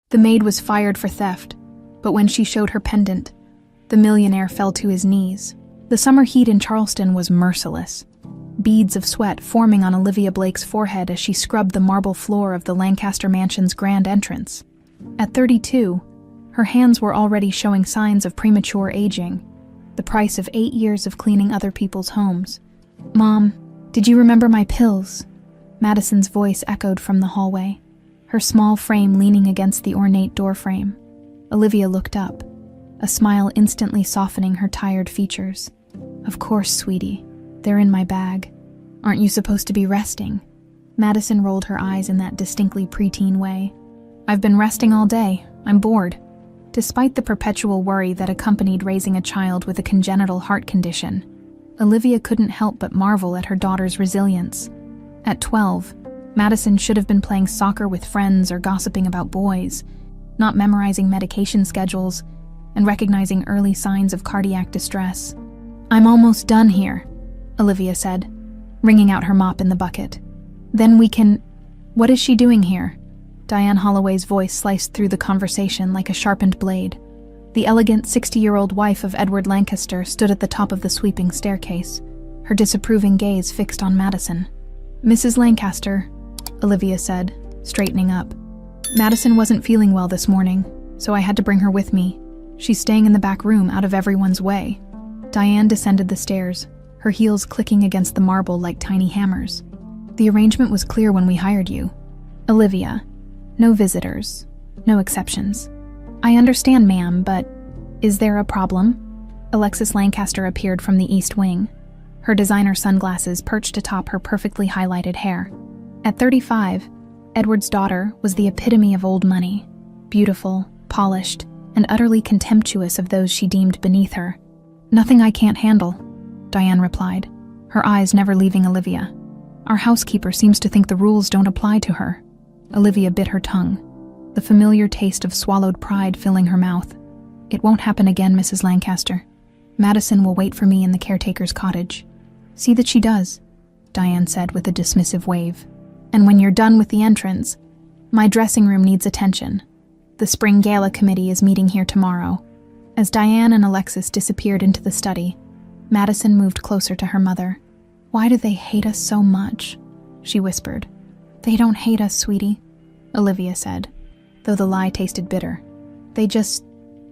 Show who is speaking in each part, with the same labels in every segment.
Speaker 1: The maid was fired for theft, but when she showed her pendant, the millionaire fell to his knees. The summer heat in Charleston was merciless, beads of sweat forming on Olivia Blake's forehead as she scrubbed the marble floor of the Lancaster mansion's grand entrance. At 32, her hands were already showing signs of premature aging, the price of 8 years of cleaning other people's homes. "Mom, did you remember my pills?" Madison's voice echoed from the hallway, her small frame leaning against the ornate doorframe. Olivia looked up, a smile instantly softening her tired features. "Of course, sweetie. They're in my bag. Aren't you supposed to be resting?" Madison rolled her eyes in that distinctly preteen way. "I've been resting all day. I'm bored." Despite the perpetual worry that accompanied raising a child with a congenital heart condition, Olivia couldn't help but marvel at her daughter's resilience. At 12, Madison should have been playing soccer with friends or gossiping about boys, not memorizing medication schedules and recognizing early signs of cardiac distress. "I'm almost done here," Olivia said, wringing out her mop in the bucket. "Then we can—" "What is she doing here?" Diane Holloway's voice sliced through the conversation like a sharpened blade. The elegant 60-year-old wife of Edward Lancaster stood at the top of the sweeping staircase, her disapproving gaze fixed on Madison. "Mrs. Lancaster," Olivia said, straightening up. "Madison wasn't feeling well this morning, so I had to bring her with me. She's staying in the back room out of everyone's way." Diane descended the stairs, her heels clicking against the marble like tiny hammers. "The arrangement was clear when we hired you. Olivia, no visitors, no exceptions." "I understand, ma'am, but is there a problem?" Alexis Lancaster appeared from the east wing, her designer sunglasses perched atop her perfectly highlighted hair. At 35, Edward's daughter was the epitome of old money, beautiful, polished, and utterly contemptuous of those she deemed beneath her. "Nothing I can't handle," Diane replied, her eyes never leaving Olivia. "Our housekeeper seems to think the rules don't apply to her." Olivia bit her tongue, the familiar taste of swallowed pride filling her mouth. "It won't happen again, Mrs. Lancaster. Madison will wait for me in the caretaker's cottage." "See that she does," Diane said with a dismissive wave. "And when you're done with the entrance, my dressing room needs attention. The spring gala committee is meeting here tomorrow." As Diane and Alexis disappeared into the study, Madison moved closer to her mother. "Why do they hate us so much?" she whispered. "They don't hate us, sweetie," Olivia said, though the lie tasted bitter. "They just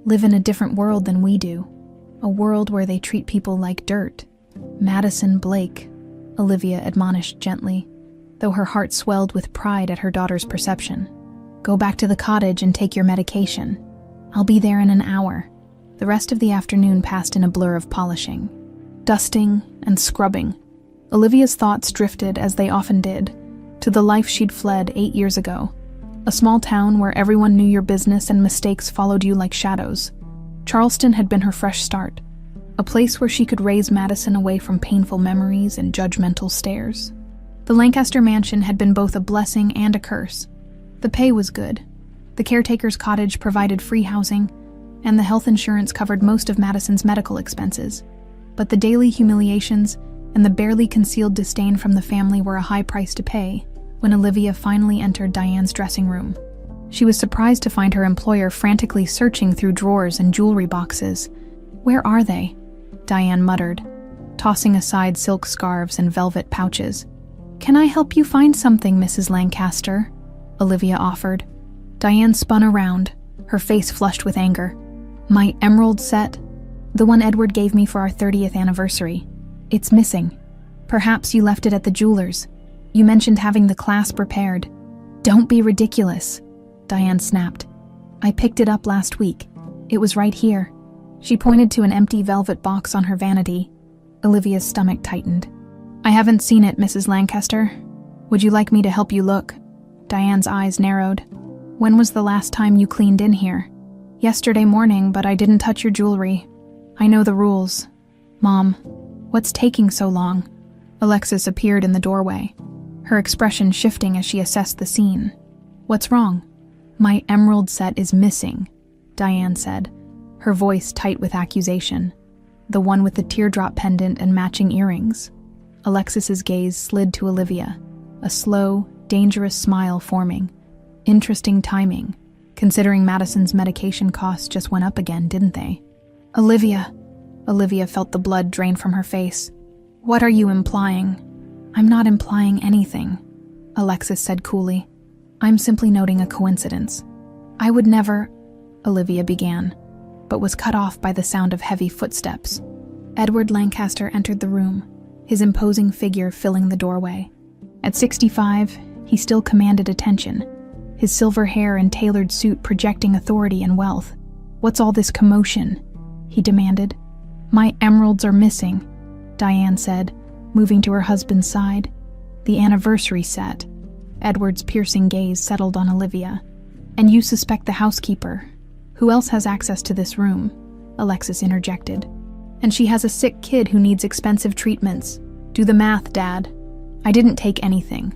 Speaker 1: live in a different world than we do, a world where they treat people like dirt." "Madison Blake," Olivia admonished gently, though her heart swelled with pride at her daughter's perception. "Go back to the cottage and take your medication. I'll be there in an hour." The rest of the afternoon passed in a blur of polishing, dusting, and scrubbing. Olivia's thoughts drifted, as they often did, to the life she'd fled 8 years ago. A small town where everyone knew your business and mistakes followed you like shadows. Charleston had been her fresh start, a place where she could raise Madison away from painful memories and judgmental stares. The Lancaster mansion had been both a blessing and a curse. The pay was good. The caretaker's cottage provided free housing, and the health insurance covered most of Madison's medical expenses. But the daily humiliations and the barely concealed disdain from the family were a high price to pay when Olivia finally entered Diane's dressing room. She was surprised to find her employer frantically searching through drawers and jewelry boxes. "Where are they?" Diane muttered, tossing aside silk scarves and velvet pouches. "Can I help you find something, Mrs. Lancaster?" Olivia offered. Diane spun around, her face flushed with anger. "My emerald set? The one Edward gave me for our 30th anniversary. It's missing. Perhaps you left it at the jeweler's. You mentioned having the clasp repaired." "Don't be ridiculous," Diane snapped. "I picked it up last week. It was right here." She pointed to an empty velvet box on her vanity. Olivia's stomach tightened. "I haven't seen it, Mrs. Lancaster. Would you like me to help you look?" Diane's eyes narrowed. "When was the last time you cleaned in here?" "Yesterday morning, but I didn't touch your jewelry. I know the rules." "Mom, what's taking so long?" Alexis appeared in the doorway, her expression shifting as she assessed the scene. "What's wrong?" "My emerald set is missing," Diane said, her voice tight with accusation. "The one with the teardrop pendant and matching earrings." Alexis's gaze slid to Olivia, a slow, dangerous smile forming. "Interesting timing. considering Madison's medication costs just went up again, didn't they? Olivia felt the blood drain from her face. What are you implying? I'm not implying anything, Alexis said coolly. I'm simply noting a coincidence. I would never, Olivia began, but was cut off by the sound of heavy footsteps. Edward Lancaster entered the room, his imposing figure filling the doorway. At 65, he still commanded attention, his silver hair and tailored suit projecting authority and wealth. What's all this commotion? He demanded. My emeralds are missing, Diane said, moving to her husband's side. The anniversary set. Edward's piercing gaze settled on Olivia. And you suspect the housekeeper. Who else has access to this room? Alexis interjected. And she has a sick kid who needs expensive treatments. Do the math, Dad. I didn't take anything,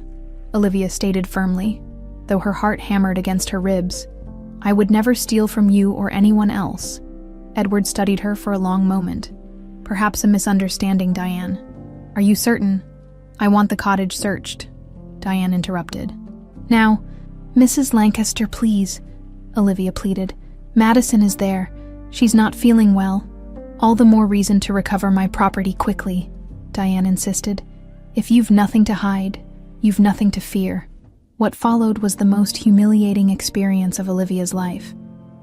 Speaker 1: Olivia stated firmly, though her heart hammered against her ribs. I would never steal from you or anyone else. Edward studied her for a long moment. Perhaps a misunderstanding, Diane. Are you certain? I want the cottage searched, Diane interrupted. Now, Mrs. Lancaster, please, Olivia pleaded. Madison is there. She's not feeling well. All the more reason to recover my property quickly, Diane insisted. If you've nothing to hide, you've nothing to fear. What followed was the most humiliating experience of Olivia's life.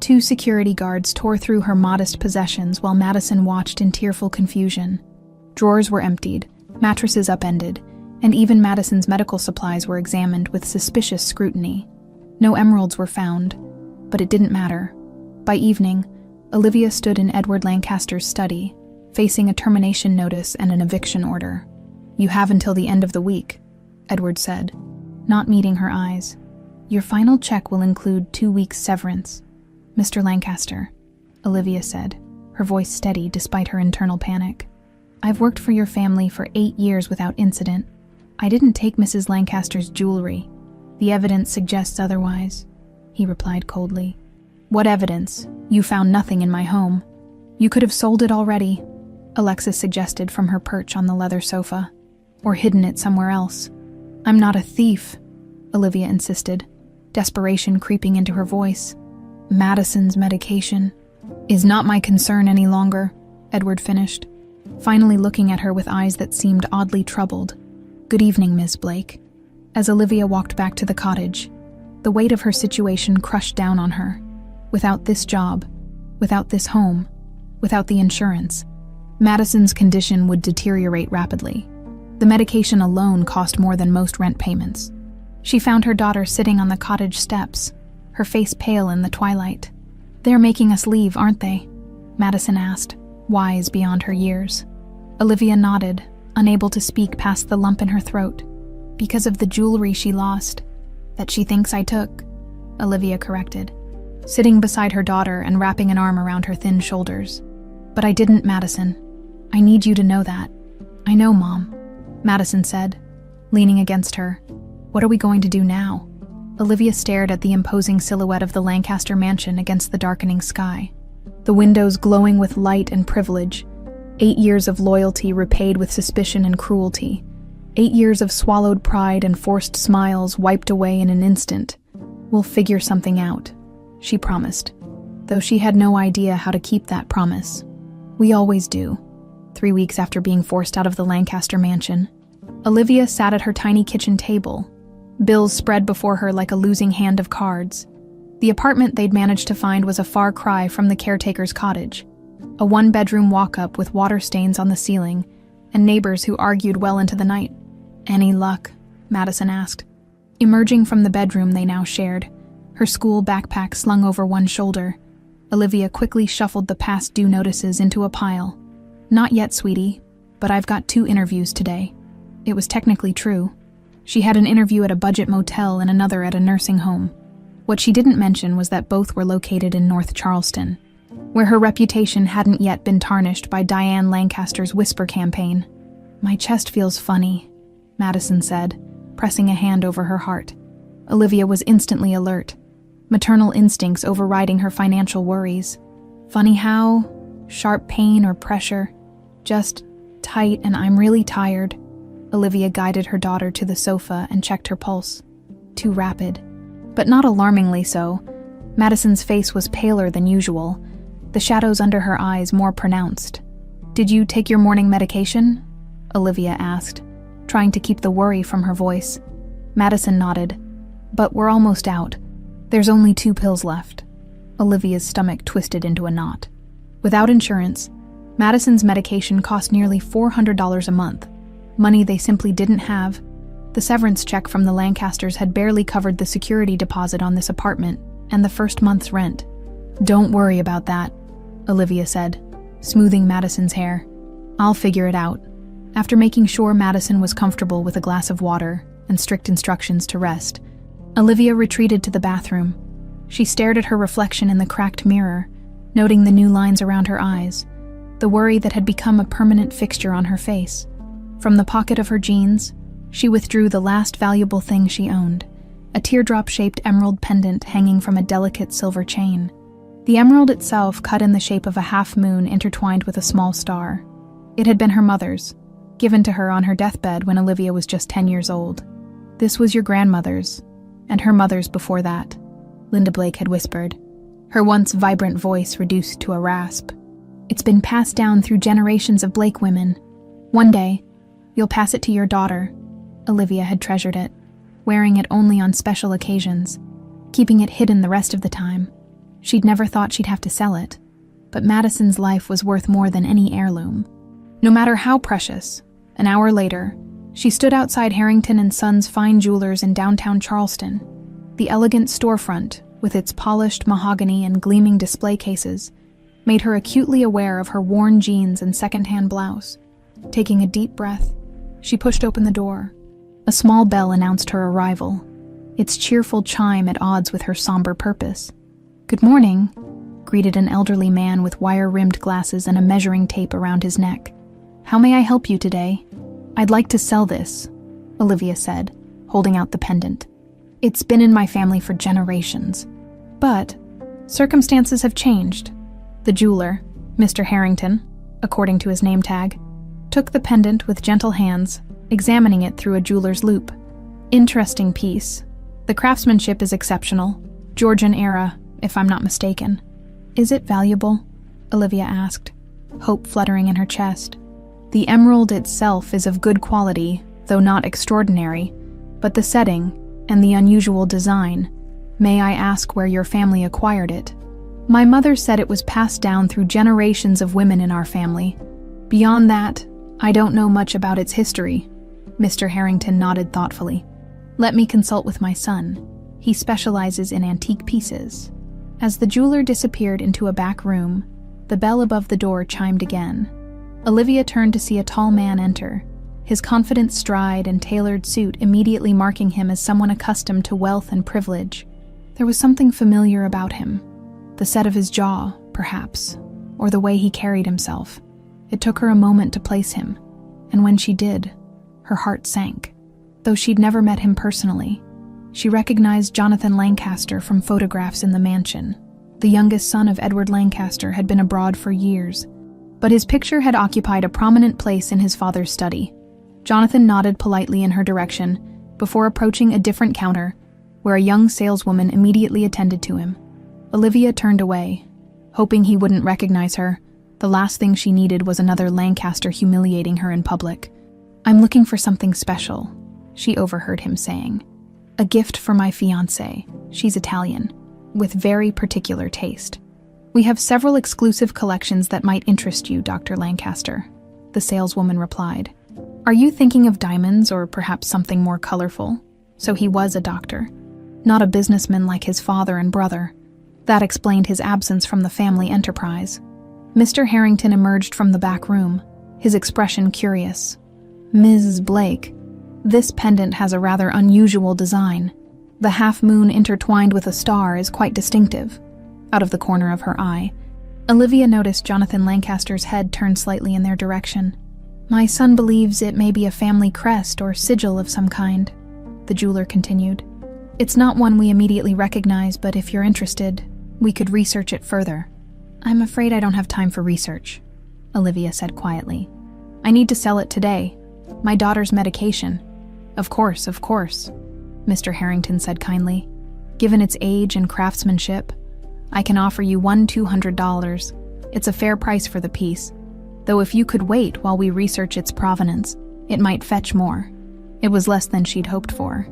Speaker 1: 2 security guards tore through her modest possessions while Madison watched in tearful confusion. Drawers were emptied, mattresses upended, and even Madison's medical supplies were examined with suspicious scrutiny. No emeralds were found, but it didn't matter. By evening, Olivia stood in Edward Lancaster's study, facing a termination notice and an eviction order. You have until the end of the week, Edward said, not meeting her eyes. Your final check will include 2 weeks' severance. Mr. Lancaster, Olivia said, her voice steady despite her internal panic. I've worked for your family for 8 years without incident. I didn't take Mrs. Lancaster's jewelry. The evidence suggests otherwise, he replied coldly. What evidence? You found nothing in my home. You could have sold it already, Alexis suggested from her perch on the leather sofa, or hidden it somewhere else. I'm not a thief, Olivia insisted, desperation creeping into her voice. Madison's medication is not my concern any longer, Edward finished, finally looking at her with eyes that seemed oddly troubled. Good evening, Miss Blake. As Olivia walked back to the cottage, the weight of her situation crushed down on her. Without this job, without this home, without the insurance, Madison's condition would deteriorate rapidly. The medication alone cost more than most rent payments. She found her daughter sitting on the cottage steps, her face pale in the twilight. They're making us leave, aren't they? Madison asked, wise beyond her years. Olivia nodded, unable to speak past the lump in her throat. Because of the jewelry she lost, that she thinks I took, Olivia corrected, sitting beside her daughter and wrapping an arm around her thin shoulders. But I didn't, Madison. I need you to know that. I know, Mom, Madison said, leaning against her. What are we going to do now? Olivia stared at the imposing silhouette of the Lancaster mansion against the darkening sky. The windows glowing with light and privilege. 8 years of loyalty repaid with suspicion and cruelty. 8 years of swallowed pride and forced smiles wiped away in an instant. We'll figure something out, she promised, though she had no idea how to keep that promise. We always do. 3 weeks after being forced out of the Lancaster mansion, Olivia sat at her tiny kitchen table, bills spread before her like a losing hand of cards. The apartment they'd managed to find was a far cry from the caretaker's cottage. A 1-bedroom walk-up with water stains on the ceiling and neighbors who argued well into the night. Any luck? Madison asked. Emerging from the bedroom they now shared, her school backpack slung over one shoulder, Olivia quickly shuffled the past due notices into a pile. Not yet, sweetie, but I've got 2 interviews today. It was technically true. She had an interview at a budget motel and another at a nursing home. What she didn't mention was that both were located in North Charleston, where her reputation hadn't yet been tarnished by Diane Lancaster's whisper campaign. My chest feels funny, Madison said, pressing a hand over her heart. Olivia was instantly alert, maternal instincts overriding her financial worries. Funny how? Sharp pain or pressure? Just tight and I'm really tired. Olivia guided her daughter to the sofa and checked her pulse. Too rapid, but not alarmingly so. Madison's face was paler than usual, the shadows under her eyes more pronounced. "Did you take your morning medication?" Olivia asked, trying to keep the worry from her voice. Madison nodded. "But we're almost out. There's only 2 pills left." Olivia's stomach twisted into a knot. Without insurance, Madison's medication cost nearly $400 a month, money they simply didn't have. The severance check from the Lancasters had barely covered the security deposit on this apartment and the first month's rent. "Don't worry about that," Olivia said, smoothing Madison's hair. "I'll figure it out." After making sure Madison was comfortable with a glass of water and strict instructions to rest, Olivia retreated to the bathroom. She stared at her reflection in the cracked mirror, noting the new lines around her eyes, the worry that had become a permanent fixture on her face. From the pocket of her jeans, she withdrew the last valuable thing she owned, a teardrop-shaped emerald pendant hanging from a delicate silver chain. The emerald itself cut in the shape of a half-moon intertwined with a small star. It had been her mother's, given to her on her deathbed when Olivia was just 10 years old. "This was your grandmother's, and her mother's before that," Linda Blake had whispered, her once vibrant voice reduced to a rasp. "It's been passed down through generations of Blake women. One day, you'll pass it to your daughter." Olivia had treasured it, wearing it only on special occasions, keeping it hidden the rest of the time. She'd never thought she'd have to sell it, but Madison's life was worth more than any heirloom. No matter how precious, an hour later, she stood outside Harrington & Sons Fine Jewelers in downtown Charleston. The elegant storefront, with its polished mahogany and gleaming display cases, made her acutely aware of her worn jeans and second-hand blouse. Taking a deep breath, she pushed open the door. A small bell announced her arrival, its cheerful chime at odds with her somber purpose. "Good morning," greeted an elderly man with wire-rimmed glasses and a measuring tape around his neck. "How may I help you today?" "I'd like to sell this," Olivia said, holding out the pendant. "It's been in my family for generations. But circumstances have changed." The jeweler, Mr. Harrington, according to his name tag, took the pendant with gentle hands, examining it through a jeweler's loupe. "Interesting piece. The craftsmanship is exceptional, Georgian era, if I'm not mistaken." "Is it valuable?" Olivia asked, hope fluttering in her chest. "The emerald itself is of good quality, though not extraordinary, but the setting and the unusual design. May I ask where your family acquired it?" "My mother said it was passed down through generations of women in our family. Beyond that, I don't know much about its history." Mr. Harrington nodded thoughtfully. "Let me consult with my son. He specializes in antique pieces." As the jeweler disappeared into a back room, the bell above the door chimed again. Olivia turned to see a tall man enter, his confident stride and tailored suit immediately marking him as someone accustomed to wealth and privilege. There was something familiar about him. The set of his jaw, perhaps, or the way he carried himself. It took her a moment to place him, and when she did, her heart sank. Though she'd never met him personally, she recognized Jonathan Lancaster from photographs in the mansion. The youngest son of Edward Lancaster had been abroad for years, but his picture had occupied a prominent place in his father's study. Jonathan nodded politely in her direction before approaching a different counter, where a young saleswoman immediately attended to him. Olivia turned away, hoping he wouldn't recognize her. The last thing she needed was another Lancaster humiliating her in public. "I'm looking for something special," she overheard him saying. "A gift for my fiancée. She's Italian, with very particular taste. We have several exclusive collections that might interest you, Dr. Lancaster," the saleswoman replied. "Are you thinking of diamonds or perhaps something more colorful?" So he was a doctor, not a businessman like his father and brother. That explained his absence from the family enterprise. Mr. Harrington emerged from the back room, his expression curious. "Mrs. Blake, this pendant has a rather unusual design. The half-moon intertwined with a star is quite distinctive." Out of the corner of her eye, Olivia noticed Jonathan Lancaster's head turn slightly in their direction. "My son believes it may be a family crest or sigil of some kind," the jeweler continued. "It's not one we immediately recognize, but if you're interested, we could research it further." "I'm afraid I don't have time for research," Olivia said quietly. "I need to sell it today. My daughter's medication." Of course," Mr. Harrington said kindly. "Given its age and craftsmanship, I can offer you $200. It's a fair price for the piece, though if you could wait while we research its provenance, it might fetch more. It was less than she'd hoped for,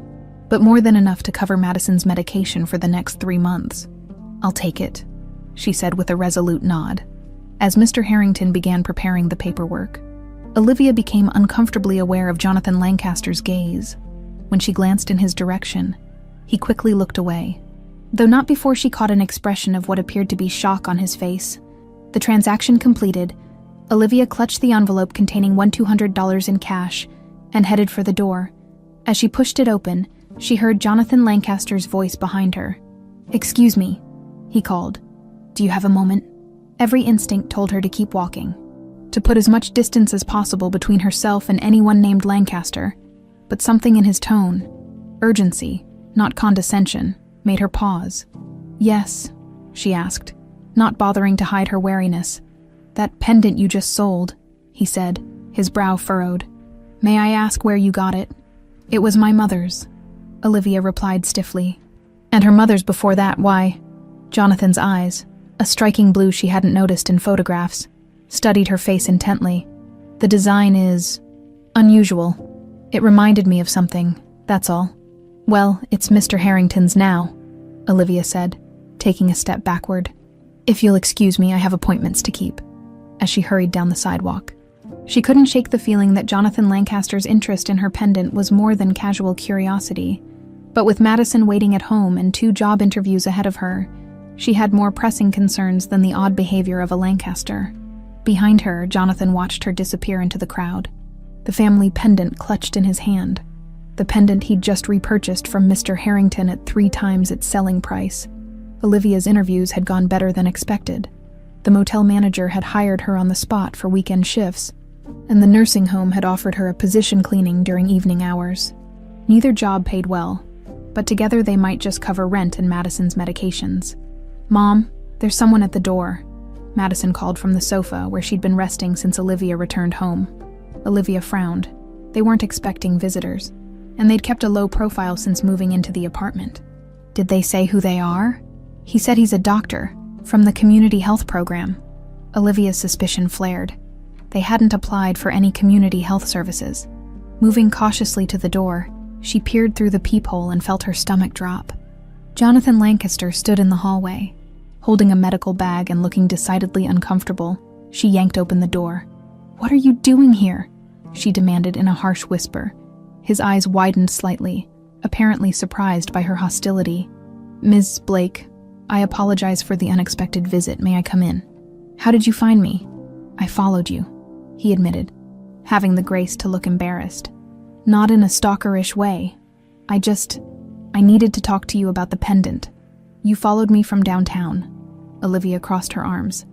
Speaker 1: but more than enough to cover Madison's medication for the next 3 months. I'll take it, she said with a resolute nod. As Mr. Harrington began preparing the paperwork, Olivia became uncomfortably aware of Jonathan Lancaster's gaze. When she glanced in his direction, he quickly looked away, though not before she caught an expression of what appeared to be shock on his face. The transaction completed, Olivia clutched the envelope containing $200 in cash and headed for the door. As she pushed it open, she heard Jonathan Lancaster's voice behind her. "Excuse me," he called. "Do you have a moment?" Every instinct told her to keep walking, to put as much distance as possible between herself and anyone named Lancaster, but something in his tone, urgency, not condescension, made her pause. "Yes," she asked, not bothering to hide her wariness. "That pendant you just sold," he said, his brow furrowed. "May I ask where you got it?" "It was my mother's," Olivia replied stiffly. "And her mother's before that, why?" Jonathan's eyes, a striking blue she hadn't noticed in photographs, studied her face intently. "The design is unusual. It reminded me of something, that's all." "Well, it's Mr. Harrington's now," Olivia said, taking a step backward. "If you'll excuse me, I have appointments to keep," as she hurried down the sidewalk. She couldn't shake the feeling that Jonathan Lancaster's interest in her pendant was more than casual curiosity, but with Madison waiting at home and 2 job interviews ahead of her, she had more pressing concerns than the odd behavior of a Lancaster. Behind her, Jonathan watched her disappear into the crowd, the family pendant clutched in his hand, the pendant he'd just repurchased from Mr. Harrington at 3 times its selling price. Olivia's interviews had gone better than expected. The motel manager had hired her on the spot for weekend shifts, and the nursing home had offered her a position cleaning during evening hours. Neither job paid well, but together they might just cover rent and Madison's medications. "Mom, there's someone at the door," Madison called from the sofa where she'd been resting since Olivia returned home. Olivia frowned. They weren't expecting visitors, and they'd kept a low profile since moving into the apartment. "Did they say who they are?" "He said he's a doctor, from the community health program." Olivia's suspicion flared. They hadn't applied for any community health services. Moving cautiously to the door, she peered through the peephole and felt her stomach drop. Jonathan Lancaster stood in the hallway. Holding a medical bag and looking decidedly uncomfortable, she yanked open the door. "What are you doing here?" she demanded in a harsh whisper. His eyes widened slightly, apparently surprised by her hostility. "Ms. Blake, I apologize for the unexpected visit. May I come in?" "How did you find me?" "I followed you," he admitted, having the grace to look embarrassed. "Not in a stalkerish way. I needed to talk to you about the pendant. You followed me from downtown." Olivia crossed her arms.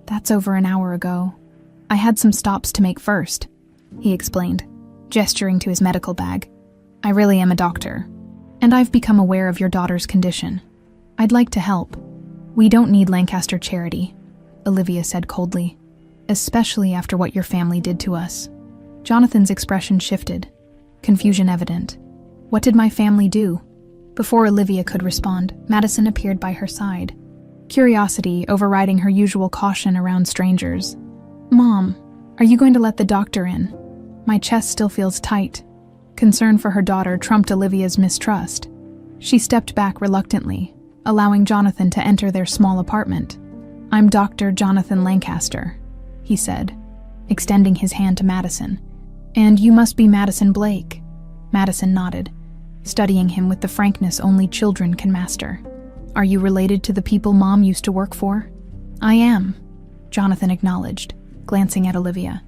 Speaker 1: "That's over an hour ago. I had some stops to make first," he explained, gesturing to his medical bag. "I really am a doctor, and I've become aware of your daughter's condition. I'd like to help." "We don't need Lancaster charity," Olivia said coldly, "especially after what your family did to us." Jonathan's expression shifted, confusion evident. "What did my family do?" Before Olivia could respond, Madison appeared by her side, curiosity overriding her usual caution around strangers. "Mom, are you going to let the doctor in?" My chest still feels tight. Concern for her daughter trumped Olivia's mistrust. She stepped back reluctantly, allowing Jonathan to enter their small apartment. "I'm Dr. Jonathan Lancaster," he said, extending his hand to Madison. "And you must be Madison Blake." Madison nodded, studying him with the frankness only children can master. "Are you related to the people Mom used to work for?" "I am," Jonathan acknowledged, glancing at Olivia.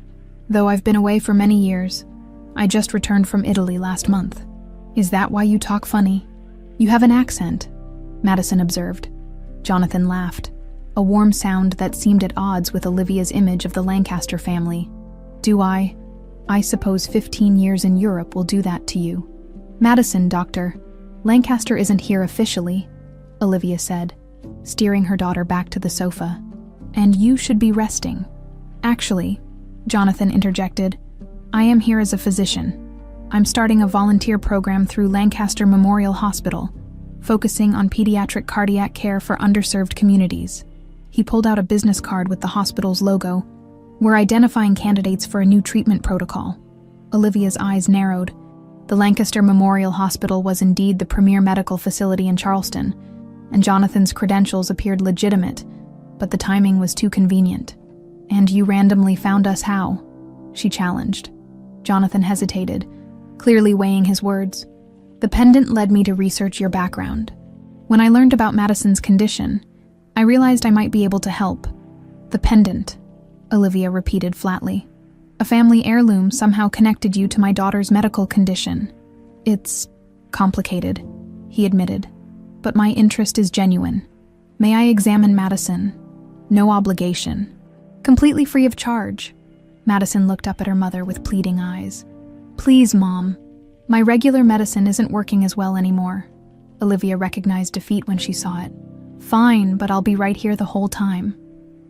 Speaker 1: "Though I've been away for many years. I just returned from Italy last month." "Is that why you talk funny?" "You have an accent," Madison observed. Jonathan laughed, a warm sound that seemed at odds with Olivia's image of the Lancaster family. "Do I? I suppose 15 years in Europe will do that to you." "Madison, Doctor. Lancaster isn't here officially," Olivia said, steering her daughter back to the sofa. "And you should be resting." "Actually," Jonathan interjected, "I am here as a physician. I'm starting a volunteer program through Lancaster Memorial Hospital focusing on pediatric cardiac care for underserved communities. He pulled out a business card with the hospital's logo. "We're identifying candidates for a new treatment protocol." Olivia's eyes narrowed. The Lancaster Memorial Hospital was indeed the premier medical facility in Charleston, and Jonathan's credentials appeared legitimate, but the timing was too convenient. "And you randomly found us how?" she challenged. Jonathan hesitated, clearly weighing his words. "The Pendant led me to research your background. When I learned about Madison's condition, I realized I might be able to help." "The Pendant," Olivia repeated flatly. "A family heirloom somehow connected you to my daughter's medical condition." "It's complicated," he admitted, "but my interest is genuine. May I examine Madison? No obligation. Completely free of charge." Madison looked up at her mother with pleading eyes. "Please, Mom. My regular medicine isn't working as well anymore." Olivia recognized defeat when she saw it. "Fine, but I'll be right here the whole time."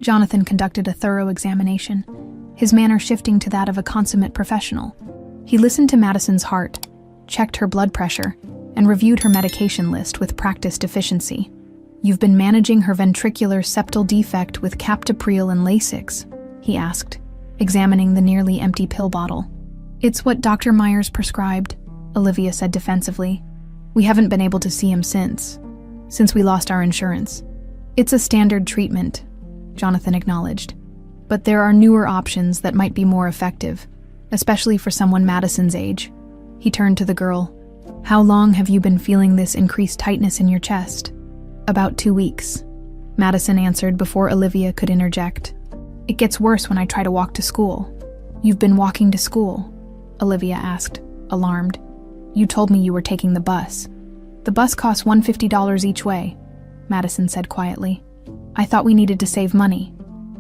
Speaker 1: Jonathan conducted a thorough examination, his manner shifting to that of a consummate professional. He listened to Madison's heart, checked her blood pressure, and reviewed her medication list with practiced efficiency. "You've been managing her ventricular septal defect with captopril and Lasix?" he asked, examining the nearly empty pill bottle. "It's what Dr. Myers prescribed," Olivia said defensively. "We haven't been able to see him since we lost our insurance." "It's a standard treatment," Jonathan acknowledged. "But there are newer options that might be more effective, especially for someone Madison's age." He turned to the girl. "How long have you been feeling this increased tightness in your chest?" "About 2 weeks," Madison answered before Olivia could interject. "It gets worse when I try to walk to school." "You've been walking to school?" Olivia asked, alarmed. "You told me you were taking the bus." "The bus costs $150 each way," Madison said quietly. "I thought we needed to save money."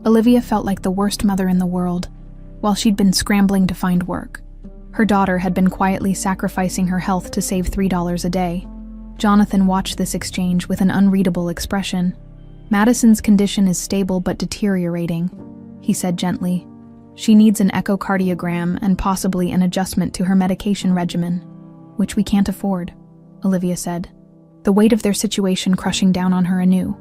Speaker 1: Olivia felt like the worst mother in the world, while she'd been scrambling to find work. Her daughter had been quietly sacrificing her health to save $3 a day. Jonathan watched this exchange with an unreadable expression. "Madison's condition is stable but deteriorating," he said gently. "She needs an echocardiogram and possibly an adjustment to her medication regimen, which we can't afford," Olivia said, the weight of their situation crushing down on her anew.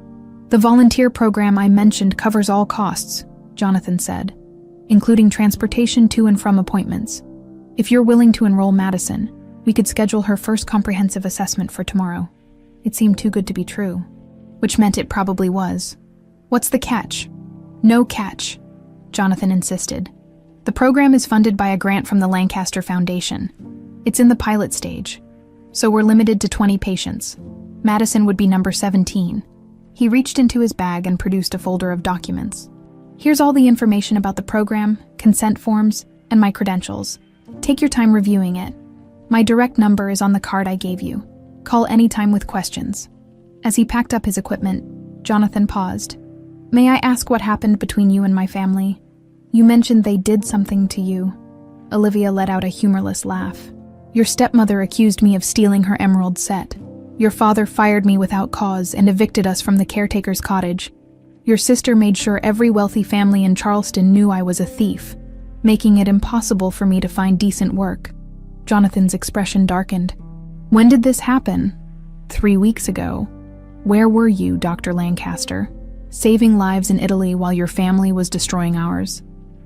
Speaker 1: "The volunteer program I mentioned covers all costs," Jonathan said, "including transportation to and from appointments. If you're willing to enroll Madison, we could schedule her first comprehensive assessment for tomorrow." It seemed too good to be true, which meant it probably was. "What's the catch?" "No catch," Jonathan insisted. "The program is funded by a grant from the Lancaster Foundation. It's in the pilot stage, so we're limited to 20 patients. Madison would be number 17. He reached into his bag and produced a folder of documents. "Here's all the information about the program, consent forms, and my credentials. Take your time reviewing it. My direct number is on the card I gave you. Call anytime with questions." As he packed up his equipment, Jonathan paused. "May I ask what happened between you and my family? You mentioned they did something to you." Olivia let out a humorless laugh. "Your stepmother accused me of stealing her emerald set. Your father fired me without cause and evicted us from the caretaker's cottage. Your sister made sure every wealthy family in Charleston knew I was a thief, making it impossible for me to find decent work." Jonathan's expression darkened. "When did this happen?" 3 weeks ago. "Where were you, Dr. Lancaster? Saving lives in Italy while your family was destroying ours?"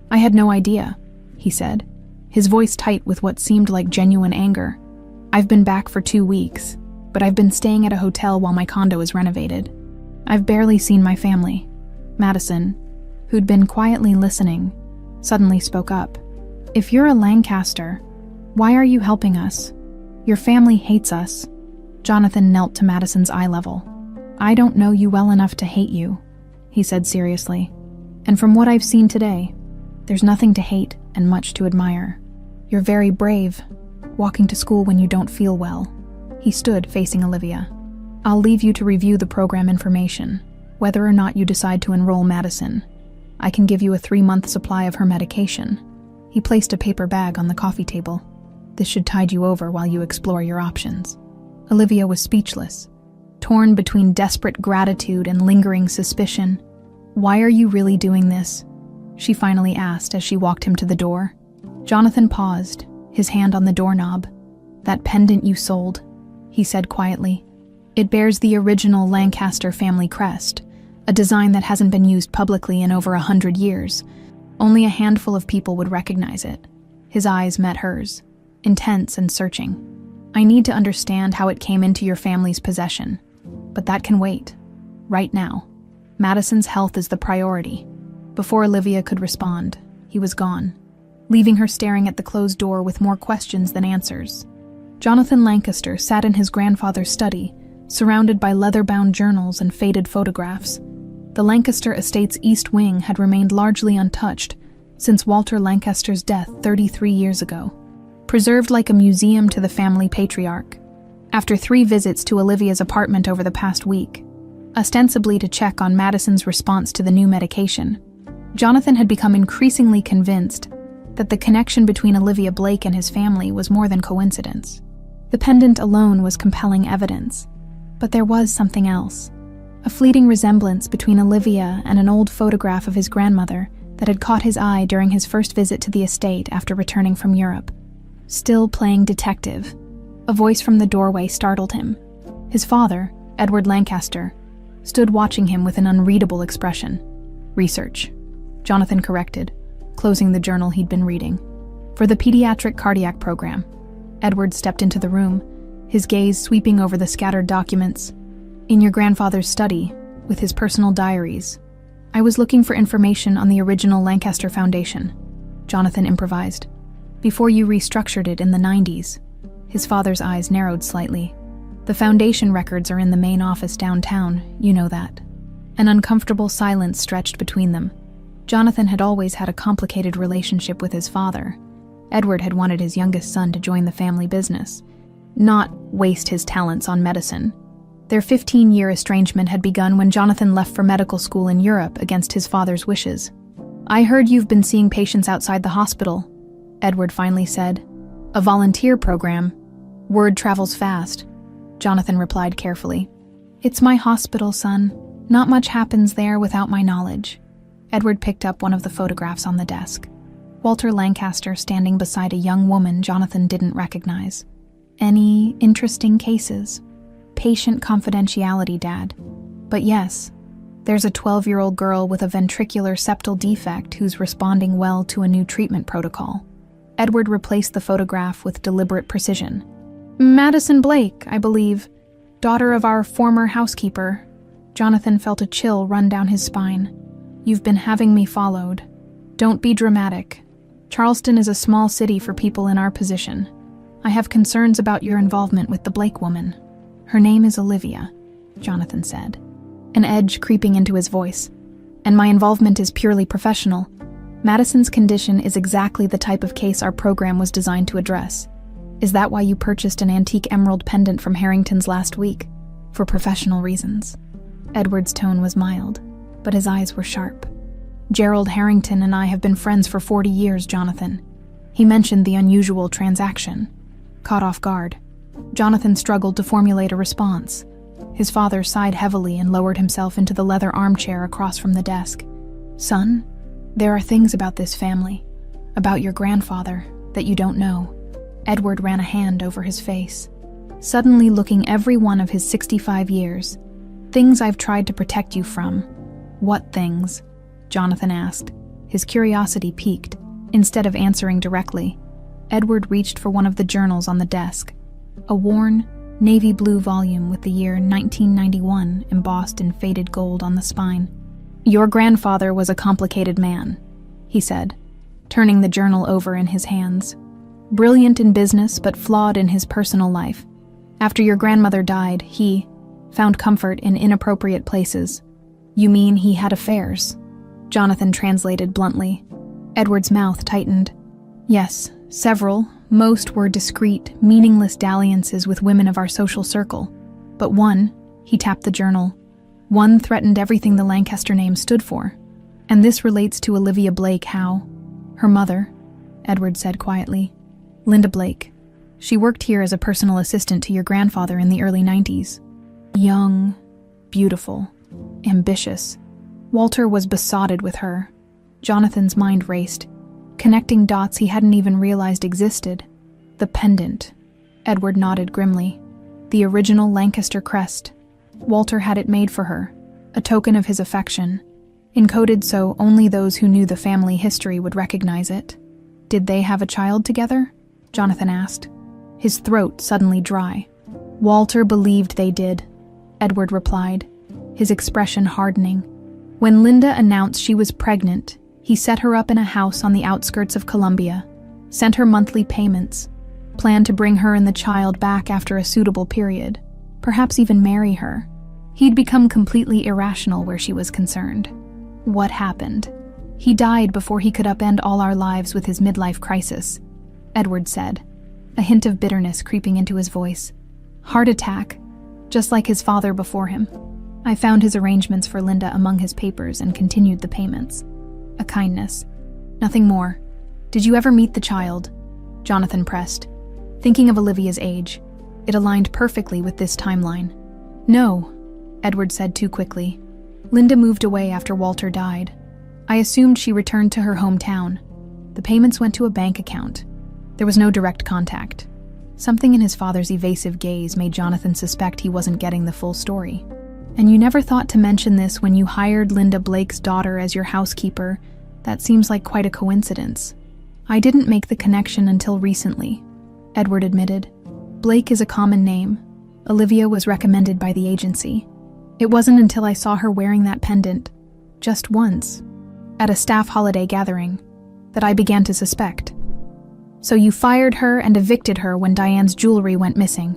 Speaker 1: "I had no idea," he said, his voice tight with what seemed like genuine anger. "I've been back for 2 weeks, but I've been staying at a hotel while my condo is renovated. I've barely seen my family." Madison, who'd been quietly listening, suddenly spoke up. "If you're a Lancaster, why are you helping us? Your family hates us." Jonathan knelt to Madison's eye level. "I don't know you well enough to hate you," he said seriously. "And from what I've seen today, there's nothing to hate and much to admire. You're very brave, walking to school when you don't feel well." He stood facing Olivia. "I'll leave you to review the program information, whether or not you decide to enroll Madison. I can give you a 3-month supply of her medication." He placed a paper bag on the coffee table. "This should tide you over while you explore your options." Olivia was speechless, torn between desperate gratitude and lingering suspicion. "Why are you really doing this?" she finally asked as she walked him to the door. Jonathan paused, his hand on the doorknob. "That pendant you sold," he said quietly. It bears the original Lancaster family crest, a design that hasn't been used publicly in over 100 years. Only a handful of people would recognize it. His eyes met hers, intense and searching. I need to understand how it came into your family's possession, but that can wait. Right now, Madison's health is the priority. Before Olivia could respond, he was gone, leaving her staring at the closed door with more questions than answers. Jonathan Lancaster sat in his grandfather's study, surrounded by leather-bound journals and faded photographs. The Lancaster estate's east wing had remained largely untouched since Walter Lancaster's death 33 years ago, preserved like a museum to the family patriarch. After 3 visits to Olivia's apartment over the past week, ostensibly to check on Madison's response to the new medication, Jonathan had become increasingly convinced that the connection between Olivia Blake and his family was more than coincidence. The pendant alone was compelling evidence, but there was something else. A fleeting resemblance between Olivia and an old photograph of his grandmother that had caught his eye during his first visit to the estate after returning from Europe. Still playing detective, a voice from the doorway startled him. His father, Edward Lancaster, stood watching him with an unreadable expression. Research, Jonathan corrected, closing the journal he'd been reading. For the pediatric cardiac program. Edward stepped into the room, his gaze sweeping over the scattered documents. In your grandfather's study, with his personal diaries, I was looking for information on the original Lancaster Foundation, Jonathan improvised. Before you restructured it in the 90s. His father's eyes narrowed slightly. The foundation records are in the main office downtown, you know that. An uncomfortable silence stretched between them. Jonathan had always had a complicated relationship with his father. Edward had wanted his youngest son to join the family business, not waste his talents on medicine. Their 15-year estrangement had begun when Jonathan left for medical school in Europe against his father's wishes. I heard you've been seeing patients outside the hospital, Edward finally said. A volunteer program. Word travels fast, Jonathan replied carefully. It's my hospital, son. Not much happens there without my knowledge. Edward picked up one of the photographs on the desk. Walter Lancaster standing beside a young woman Jonathan didn't recognize. Any interesting cases? Patient confidentiality, Dad. But yes, there's a 12-year-old girl with a ventricular septal defect who's responding well to a new treatment protocol. Edward replaced the photograph with deliberate precision. Madison Blake, I believe, daughter of our former housekeeper. Jonathan felt a chill run down his spine. You've been having me followed. Don't be dramatic. Charleston is a small city for people in our position. I have concerns about your involvement with the Blake woman. Her name is Olivia, Jonathan said, an edge creeping into his voice. And my involvement is purely professional. Madison's condition is exactly the type of case our program was designed to address. Is that why you purchased an antique emerald pendant from Harrington's last week? For professional reasons. Edward's tone was mild, but his eyes were sharp. Gerald Harrington and I have been friends for 40 years, Jonathan. He mentioned the unusual transaction. Caught off guard, Jonathan struggled to formulate a response. His father sighed heavily and lowered himself into the leather armchair across from the desk. Son, there are things about this family, about your grandfather, that you don't know. Edward ran a hand over his face, suddenly looking every one of his 65 years. Things I've tried to protect you from. What things? Jonathan asked, his curiosity piqued. Instead of answering directly, Edward reached for one of the journals on the desk, a worn, navy blue volume with the year 1991 embossed in faded gold on the spine. Your grandfather was a complicated man, he said, turning the journal over in his hands. Brilliant in business, but flawed in his personal life. After your grandmother died, he found comfort in inappropriate places. You mean he had affairs? Jonathan translated bluntly. Edward's mouth tightened. Yes, several. Most were discreet, meaningless dalliances with women of our social circle. But one, he tapped the journal, one threatened everything the Lancaster name stood for. And this relates to Olivia Blake. How? Her mother, Edward said quietly. Linda Blake. She worked here as a personal assistant to your grandfather in the early 90s. Young, beautiful, ambitious. Walter was besotted with her. Jonathan's mind raced, connecting dots he hadn't even realized existed. The pendant. Edward nodded grimly. The original Lancaster crest. Walter had it made for her, a token of his affection, encoded so only those who knew the family history would recognize it. Did they have a child together? Jonathan asked, his throat suddenly dry. Walter believed they did, Edward replied, his expression hardening. When Linda announced she was pregnant, he set her up in a house on the outskirts of Columbia, sent her monthly payments, planned to bring her and the child back after a suitable period, perhaps even marry her. He'd become completely irrational where she was concerned. What happened? He died before he could upend all our lives with his midlife crisis, Edward said, a hint of bitterness creeping into his voice. Heart attack, just like his father before him. I found his arrangements for Linda among his papers and continued the payments. A kindness. Nothing more. Did you ever meet the child? Jonathan pressed, thinking of Olivia's age. It aligned perfectly with this timeline. No, Edward said too quickly. Linda moved away after Walter died. I assumed she returned to her hometown. The payments went to a bank account. There was no direct contact. Something in his father's evasive gaze made Jonathan suspect he wasn't getting the full story. And you never thought to mention this when you hired Linda Blake's daughter as your housekeeper. That seems like quite a coincidence. I didn't make the connection until recently, Edward admitted. Blake is a common name. Olivia was recommended by the agency. It wasn't until I saw her wearing that pendant, just once, at a staff holiday gathering, that I began to suspect. So you fired her and evicted her when Diane's jewelry went missing,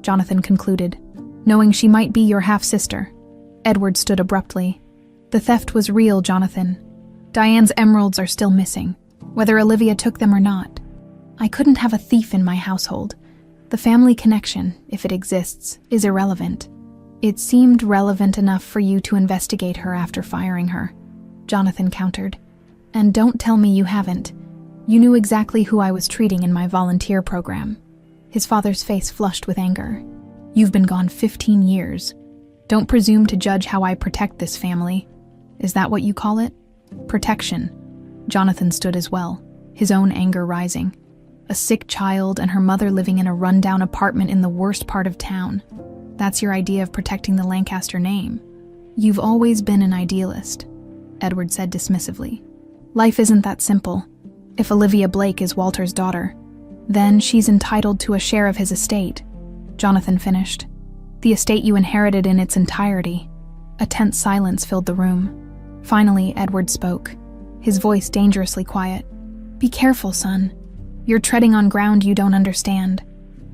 Speaker 1: Jonathan concluded, knowing she might be your half-sister. Edward stood abruptly. The theft was real, Jonathan. Diane's emeralds are still missing, whether Olivia took them or not. I couldn't have a thief in my household. The family connection, if it exists, is irrelevant. It seemed relevant enough for you to investigate her after firing her, Jonathan countered. And don't tell me you haven't. You knew exactly who I was treating in my volunteer program. His father's face flushed with anger. You've been gone 15 years. Don't presume to judge how I protect this family. Is that what you call it? Protection. Jonathan stood as well, his own anger rising. A sick child and her mother living in a rundown apartment in the worst part of town. That's your idea of protecting the Lancaster name. You've always been an idealist, Edward said dismissively. Life isn't that simple. If Olivia Blake is Walter's daughter, then she's entitled to a share of his estate, Jonathan finished. The estate you inherited in its entirety. A tense silence filled the room. Finally, Edward spoke, his voice dangerously quiet. Be careful, son. You're treading on ground you don't understand.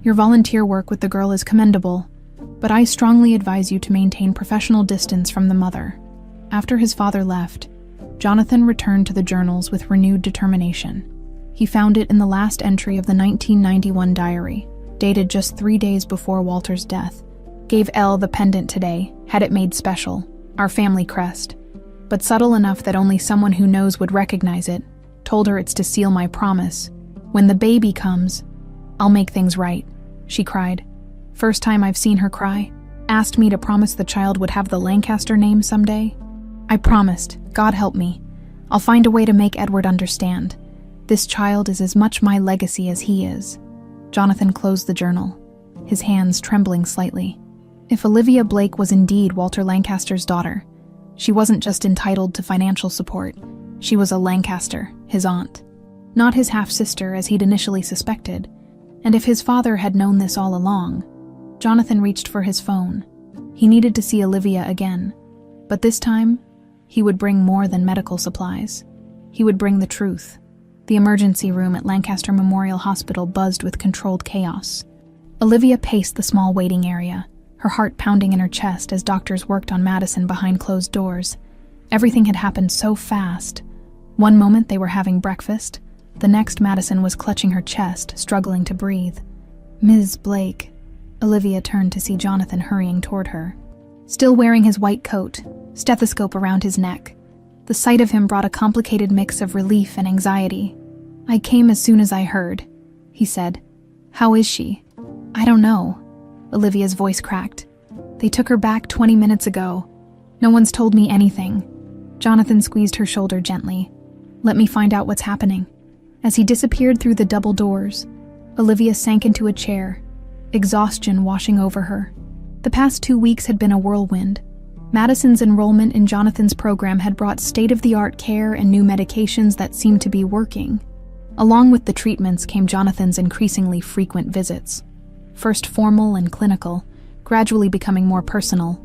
Speaker 1: Your volunteer work with the girl is commendable, but I strongly advise you to maintain professional distance from the mother. After his father left, Jonathan returned to the journals with renewed determination. He found it in the last entry of the 1991 diary, dated just 3 days before Walter's death. Gave Elle the pendant today, had it made special, our family crest, but subtle enough that only someone who knows would recognize it. Told her it's to seal my promise. When the baby comes, I'll make things right, she cried. First time I've seen her cry. Asked me to promise the child would have the Lancaster name someday. I promised, God help me. I'll find a way to make Edward understand. This child is as much my legacy as he is. Jonathan closed the journal, his hands trembling slightly. If Olivia Blake was indeed Walter Lancaster's daughter, she wasn't just entitled to financial support. She was a Lancaster, his aunt. Not his half-sister as he'd initially suspected. And if his father had known this all along, Jonathan reached for his phone. He needed to see Olivia again. But this time, he would bring more than medical supplies. He would bring the truth. The emergency room at Lancaster Memorial Hospital buzzed with controlled chaos. Olivia paced the small waiting area, her heart pounding in her chest as doctors worked on Madison behind closed doors. Everything had happened so fast. One moment they were having breakfast. The next, Madison was clutching her chest, struggling to breathe. Ms. Blake. Olivia turned to see Jonathan hurrying toward her. Still wearing his white coat, stethoscope around his neck. The sight of him brought a complicated mix of relief and anxiety. I came as soon as I heard, he said. How is she? I don't know. Olivia's voice cracked. They took her back 20 minutes ago. No one's told me anything. Jonathan squeezed her shoulder gently. Let me find out what's happening. As he disappeared through the double doors, Olivia sank into a chair. exhaustion washing over her. The past 2 weeks had been a whirlwind. Madison's enrollment in Jonathan's program had brought state-of-the-art care and new medications that seemed to be working. Along with the treatments came Jonathan's increasingly frequent visits. First formal and clinical, gradually becoming more personal.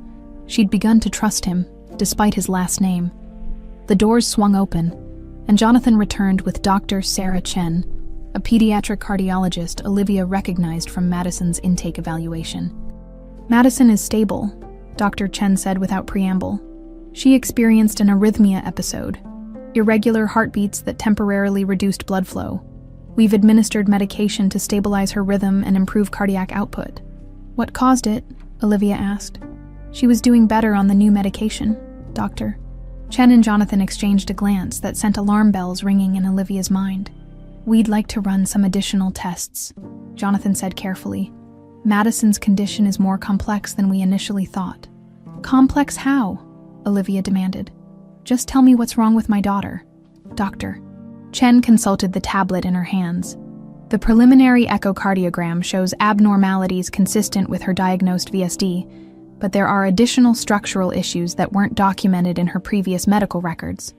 Speaker 1: She'd begun to trust him, despite his last name. The doors swung open, and Jonathan returned with Dr. Sarah Chen, a pediatric cardiologist Olivia recognized from Madison's intake evaluation. "Madison is stable," Dr. Chen said without preamble. "She experienced an arrhythmia episode, irregular heartbeats that temporarily reduced blood flow. We've administered medication to stabilize her rhythm and improve cardiac output." "What caused it?" Olivia asked. "She was doing better on the new medication, Doctor." Chen and Jonathan exchanged a glance that sent alarm bells ringing in Olivia's mind. "We'd like to run some additional tests," Jonathan said carefully. "Madison's condition is more complex than we initially thought." "Complex how?" Olivia demanded. "Just tell me what's wrong with my daughter, Doctor." Chen consulted the tablet in her hands. The preliminary echocardiogram shows abnormalities consistent with her diagnosed VSD, but there are additional structural issues that weren't documented in her previous medical records.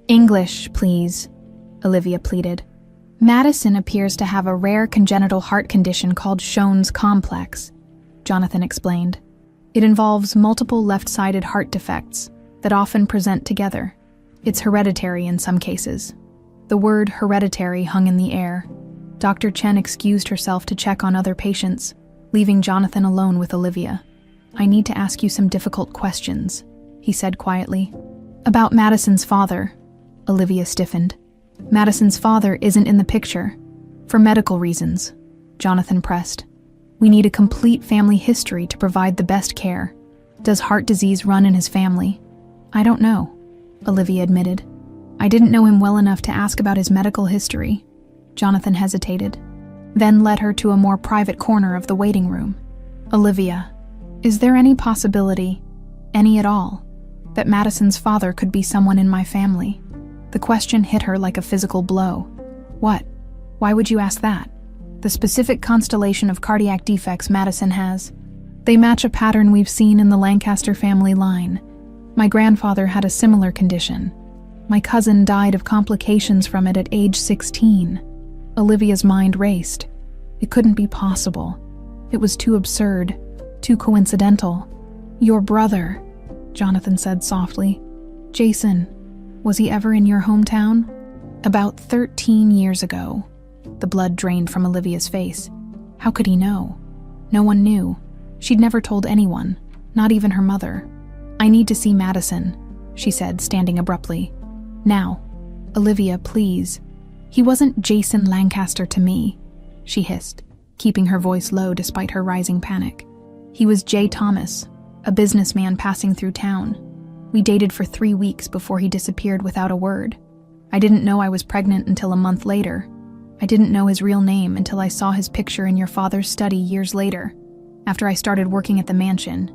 Speaker 1: "English, please," Olivia pleaded. "Madison appears to have a rare congenital heart condition called Schoen's complex," Jonathan explained. "It involves multiple left-sided heart defects that often present together. It's hereditary in some cases." The word hereditary hung in the air. Dr. Chen excused herself to check on other patients, leaving Jonathan alone with Olivia. "I need to ask you some difficult questions," he said quietly. "About Madison's father." Olivia stiffened. "Madison's father isn't in the picture. For medical reasons," Jonathan pressed. "We need a complete family history to provide the best care. Does heart disease run in his family?" "I don't know," Olivia admitted. "I didn't know him well enough to ask about his medical history." Jonathan hesitated, then led her to a more private corner of the waiting room. "Olivia, is there any possibility, any at all, that Madison's father could be someone in my family?" The question hit her like a physical blow. "What? Why would you ask that?" "The specific constellation of cardiac defects Madison has. They match a pattern we've seen in the Lancaster family line. My grandfather had a similar condition. My cousin died of complications from it at age 16. Olivia's mind raced. It couldn't be possible. It was too absurd, too coincidental. "Your brother," Jonathan said softly. "Jason, was he ever in your hometown?" "About 13 years ago." The blood drained from Olivia's face. How could he know? No one knew. She'd never told anyone, not even her mother. "I need to see Madison," she said, standing abruptly. "Now. Olivia, please." "He wasn't Jason Lancaster to me," she hissed, keeping her voice low despite her rising panic. "He was Jay Thomas, a businessman passing through town. We dated for 3 weeks before he disappeared without a word. I didn't know I was pregnant until a month later. I didn't know his real name until I saw his picture in your father's study years later, after I started working at the mansion."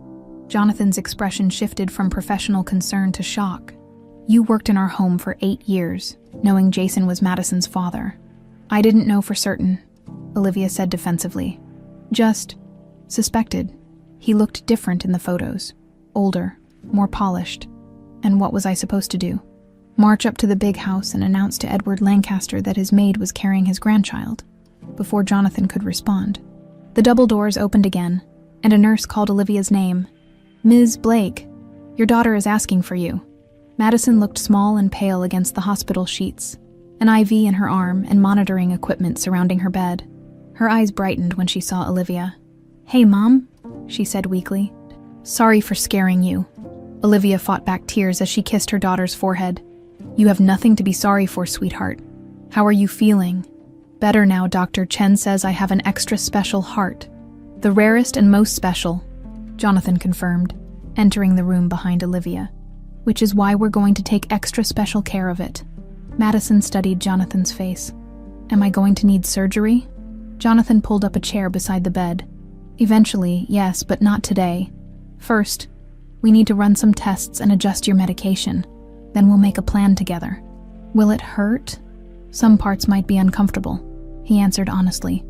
Speaker 1: Jonathan's expression shifted from professional concern to shock. "You worked in our home for 8 years, knowing Jason was Madison's father." "I didn't know for certain," Olivia said defensively. "Just suspected. He looked different in the photos. Older, more polished. And what was I supposed to do? March up to the big house and announce to Edward Lancaster that his maid was carrying his grandchild?" Before Jonathan could respond, the double doors opened again, and a nurse called Olivia's name. "Ms. Blake, your daughter is asking for you." Madison looked small and pale against the hospital sheets, an IV in her arm and monitoring equipment surrounding her bed. Her eyes brightened when she saw Olivia. "Hey, Mom," she said weakly. "Sorry for scaring you." Olivia fought back tears as she kissed her daughter's forehead. "You have nothing to be sorry for, sweetheart. How are you feeling?" "Better now. Dr. Chen says I have an extra special heart. The rarest and most special," Jonathan confirmed, entering the room behind Olivia. "Which is why we're going to take extra special care of it." Madison studied Jonathan's face. "Am I going to need surgery?" Jonathan pulled up a chair beside the bed. "Eventually, yes, but not today. First, we need to run some tests and adjust your medication. Then we'll make a plan together." "Will it hurt?" "Some parts might be uncomfortable," he answered honestly.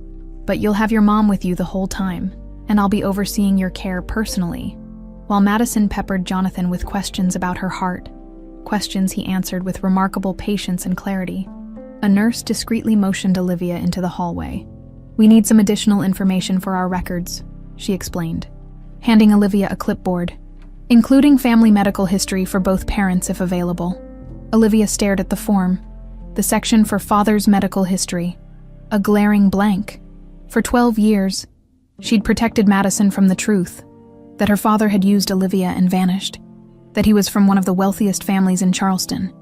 Speaker 1: But you'll have your mom with you the whole time, and I'll be overseeing your care personally." While Madison peppered Jonathan with questions about her heart, questions he answered with remarkable patience and clarity, a nurse discreetly motioned Olivia into the hallway. "We need some additional information for our records," she explained, handing Olivia a clipboard, "including family medical history for both parents if available." Olivia stared at the form, the section for father's medical history, a glaring blank. For 12 years, she'd protected Madison from the truth, that her father had used Olivia and vanished, that he was from one of the wealthiest families in Charleston,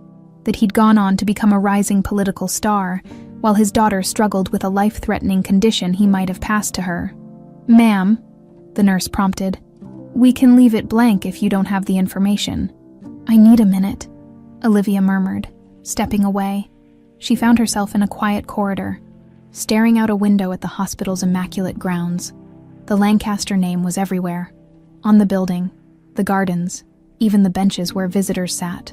Speaker 1: that he'd gone on to become a rising political star, while his daughter struggled with a life-threatening condition he might have passed to her. "Ma'am," the nurse prompted, "we can leave it blank if you don't have the information." "I need a minute," Olivia murmured, stepping away. She found herself in a quiet corridor, staring out a window at the hospital's immaculate grounds. The Lancaster name was everywhere. On the building, the gardens, even the benches where visitors sat.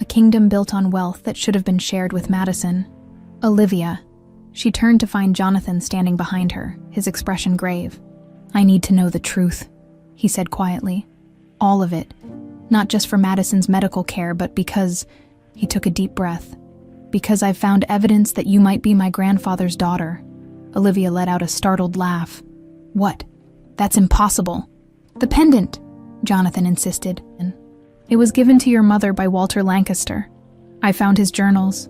Speaker 1: A kingdom built on wealth that should have been shared with Madison. "Olivia." She turned to find Jonathan standing behind her, his expression grave. "I need to know the truth," he said quietly. "All of it. Not just for Madison's medical care, but because," he took a deep breath, "because I've found evidence that you might be my grandfather's daughter." Olivia let out a startled laugh. "What? That's impossible." "The pendant," Jonathan insisted. "It was given to your mother by Walter Lancaster. I found his journals.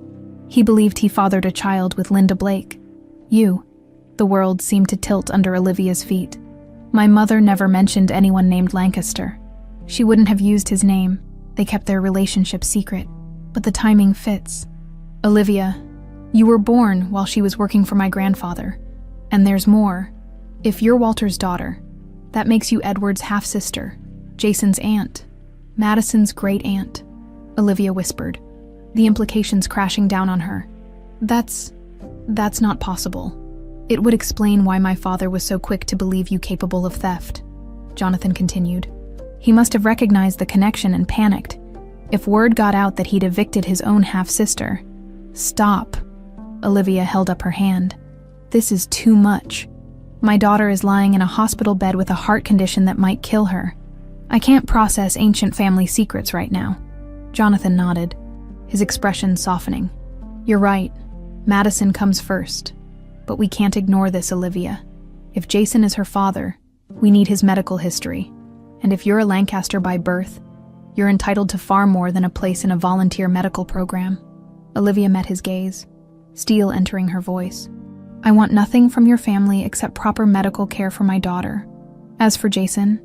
Speaker 1: He believed he fathered a child with Linda Blake. You." The world seemed to tilt under Olivia's feet. "My mother never mentioned anyone named Lancaster. She wouldn't have used his name. They kept their relationship secret. But the timing fits. Olivia, you were born while she was working for my grandfather. And there's more. If you're Walter's daughter, that makes you Edward's half-sister, Jason's aunt, Madison's great-aunt," Olivia whispered, the implications crashing down on her. That's not possible. It would explain why my father was so quick to believe you capable of theft," Jonathan continued. "He must have recognized the connection and panicked. If word got out that he'd evicted his own half-sister." "Stop." Olivia held up her hand. "This is too much. My daughter is lying in a hospital bed with a heart condition that might kill her. I can't process ancient family secrets right now." Jonathan nodded, his expression softening. "You're right. Madison comes first. But we can't ignore this, Olivia. If Jason is her father, we need his medical history. And if you're a Lancaster by birth, you're entitled to far more than a place in a volunteer medical program." Olivia met his gaze, steel entering her voice. "I want nothing from your family except proper medical care for my daughter. As for Jason,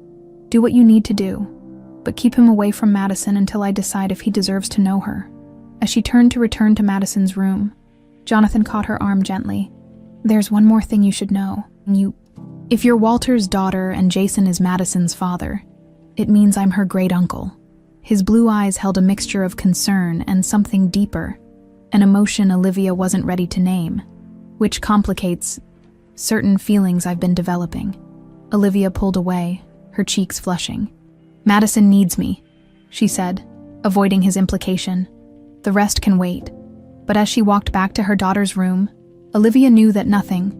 Speaker 1: do what you need to do, but keep him away from Madison until I decide if he deserves to know her." As she turned to return to Madison's room, Jonathan caught her arm gently. "There's one more thing you should know. If you're Walter's daughter and Jason is Madison's father, it means I'm her great-uncle." His blue eyes held a mixture of concern and something deeper, an emotion Olivia wasn't ready to name, which complicates certain feelings I've been developing. Olivia pulled away, her cheeks flushing. "Madison needs me," she said, avoiding his implication. "The rest can wait." But as she walked back to her daughter's room, Olivia knew that nothing,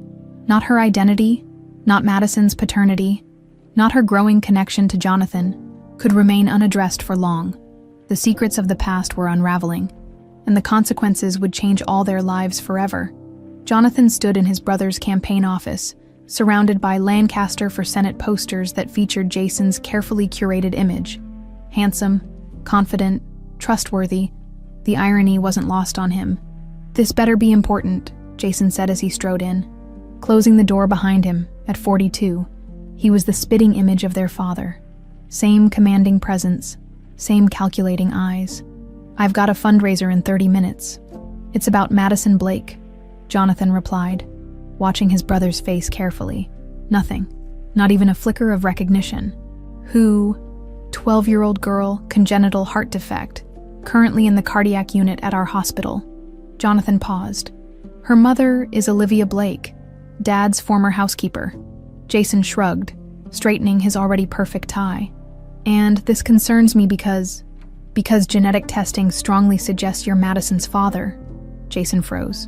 Speaker 1: not her identity, not Madison's paternity, not her growing connection to Jonathan, could remain unaddressed for long. The secrets of the past were unraveling, and the consequences would change all their lives forever. Jonathan stood in his brother's campaign office, surrounded by Lancaster for Senate posters that featured Jason's carefully curated image. Handsome, confident, trustworthy, the irony wasn't lost on him. "This better be important," Jason said as he strode in. Closing the door behind him, at 42, he was the spitting image of their father. Same commanding presence, same calculating eyes. "I've got a fundraiser in 30 minutes. It's about Madison Blake," Jonathan replied, watching his brother's face carefully. Nothing, not even a flicker of recognition. "Who?" 12-year-old girl, congenital heart defect, currently in the cardiac unit at our hospital. Jonathan paused. "Her mother is Olivia Blake, Dad's former housekeeper." Jason shrugged, straightening his already perfect tie. "And this concerns me because genetic testing strongly suggests you're Madison's father." Jason froze.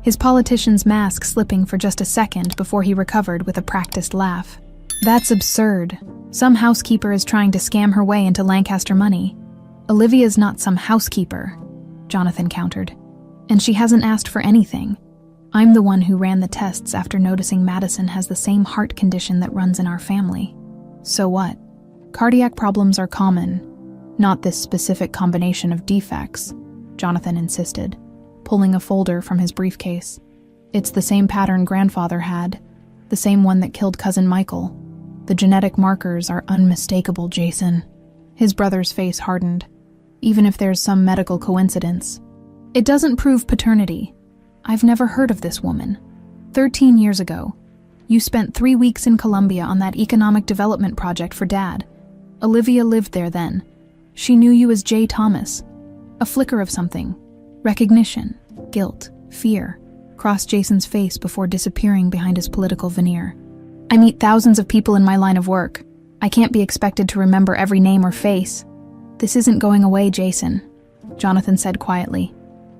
Speaker 1: his politician's mask slipping for just a second before he recovered with a practiced laugh. That's absurd. Some housekeeper is trying to scam her way into Lancaster money. Olivia's not some housekeeper, Jonathan countered. And she hasn't asked for anything. I'm the one who ran the tests after noticing Madison has the same heart condition that runs in our family. So what? Cardiac problems are common, not this specific combination of defects, Jonathan insisted, pulling a folder from his briefcase. It's the same pattern grandfather had, the same one that killed cousin Michael. The genetic markers are unmistakable, Jason. His brother's face hardened. Even if there's some medical coincidence, it doesn't prove paternity. I've never heard of this woman. 13 years ago, you spent 3 weeks in Colombia on that economic development project for Dad. Olivia lived there then. She knew you as J. Thomas. A flicker of something. Recognition, guilt, fear, crossed Jason's face before disappearing behind his political veneer. I meet thousands of people in my line of work. I can't be expected to remember every name or face. This isn't going away, Jason, Jonathan said quietly.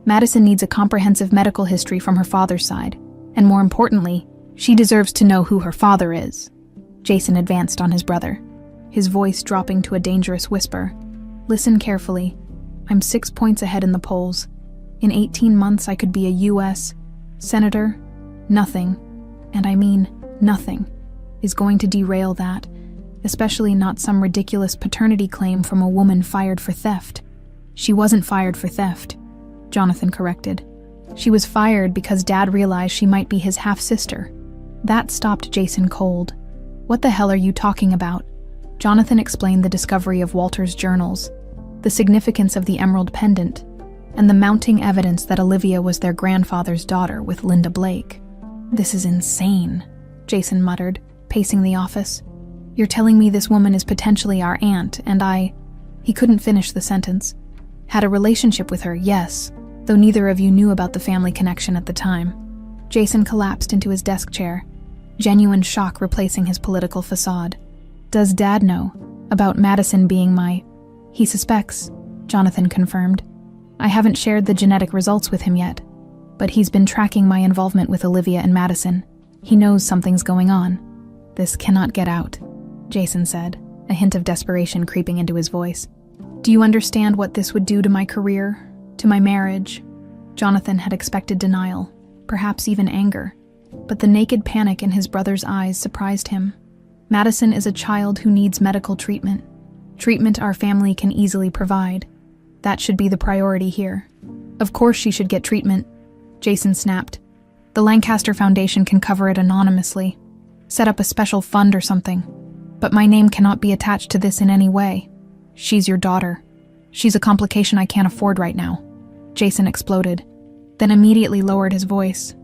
Speaker 1: Madison needs a comprehensive medical history from her father's side, and more importantly, she deserves to know who her father is. Jason advanced on his brother, his voice dropping to a dangerous whisper. Listen carefully. I'm 6 points ahead in the polls. In 18 months, I could be a U.S. senator. Nothing, and I mean nothing, is going to derail that, especially not some ridiculous paternity claim from a woman fired for theft. She wasn't fired for theft, Jonathan corrected. She was fired because Dad realized she might be his half-sister. That stopped Jason cold. What the hell are you talking about? Jonathan explained the discovery of Walter's journals, the significance of the emerald pendant, and the mounting evidence that Olivia was their grandfather's daughter with Linda Blake. This is insane, Jason muttered, pacing the office. You're telling me this woman is potentially our aunt, and He couldn't finish the sentence. Had a relationship with her, yes, though neither of you knew about the family connection at the time. Jason collapsed into his desk chair, genuine shock replacing his political facade. Does Dad know about Madison being He suspects, Jonathan confirmed. I haven't shared the genetic results with him yet, but he's been tracking my involvement with Olivia and Madison. He knows something's going on. This cannot get out, Jason said, a hint of desperation creeping into his voice. Do you understand what this would do to my career, to my marriage? Jonathan had expected denial, perhaps even anger, but the naked panic in his brother's eyes surprised him. Madison is a child who needs medical treatment. Treatment our family can easily provide. That should be the priority here. Of course she should get treatment, Jason snapped. The Lancaster Foundation can cover it anonymously. Set up a special fund or something. But my name cannot be attached to this in any way. She's your daughter. She's a complication I can't afford right now, Jason exploded, then immediately lowered his voice.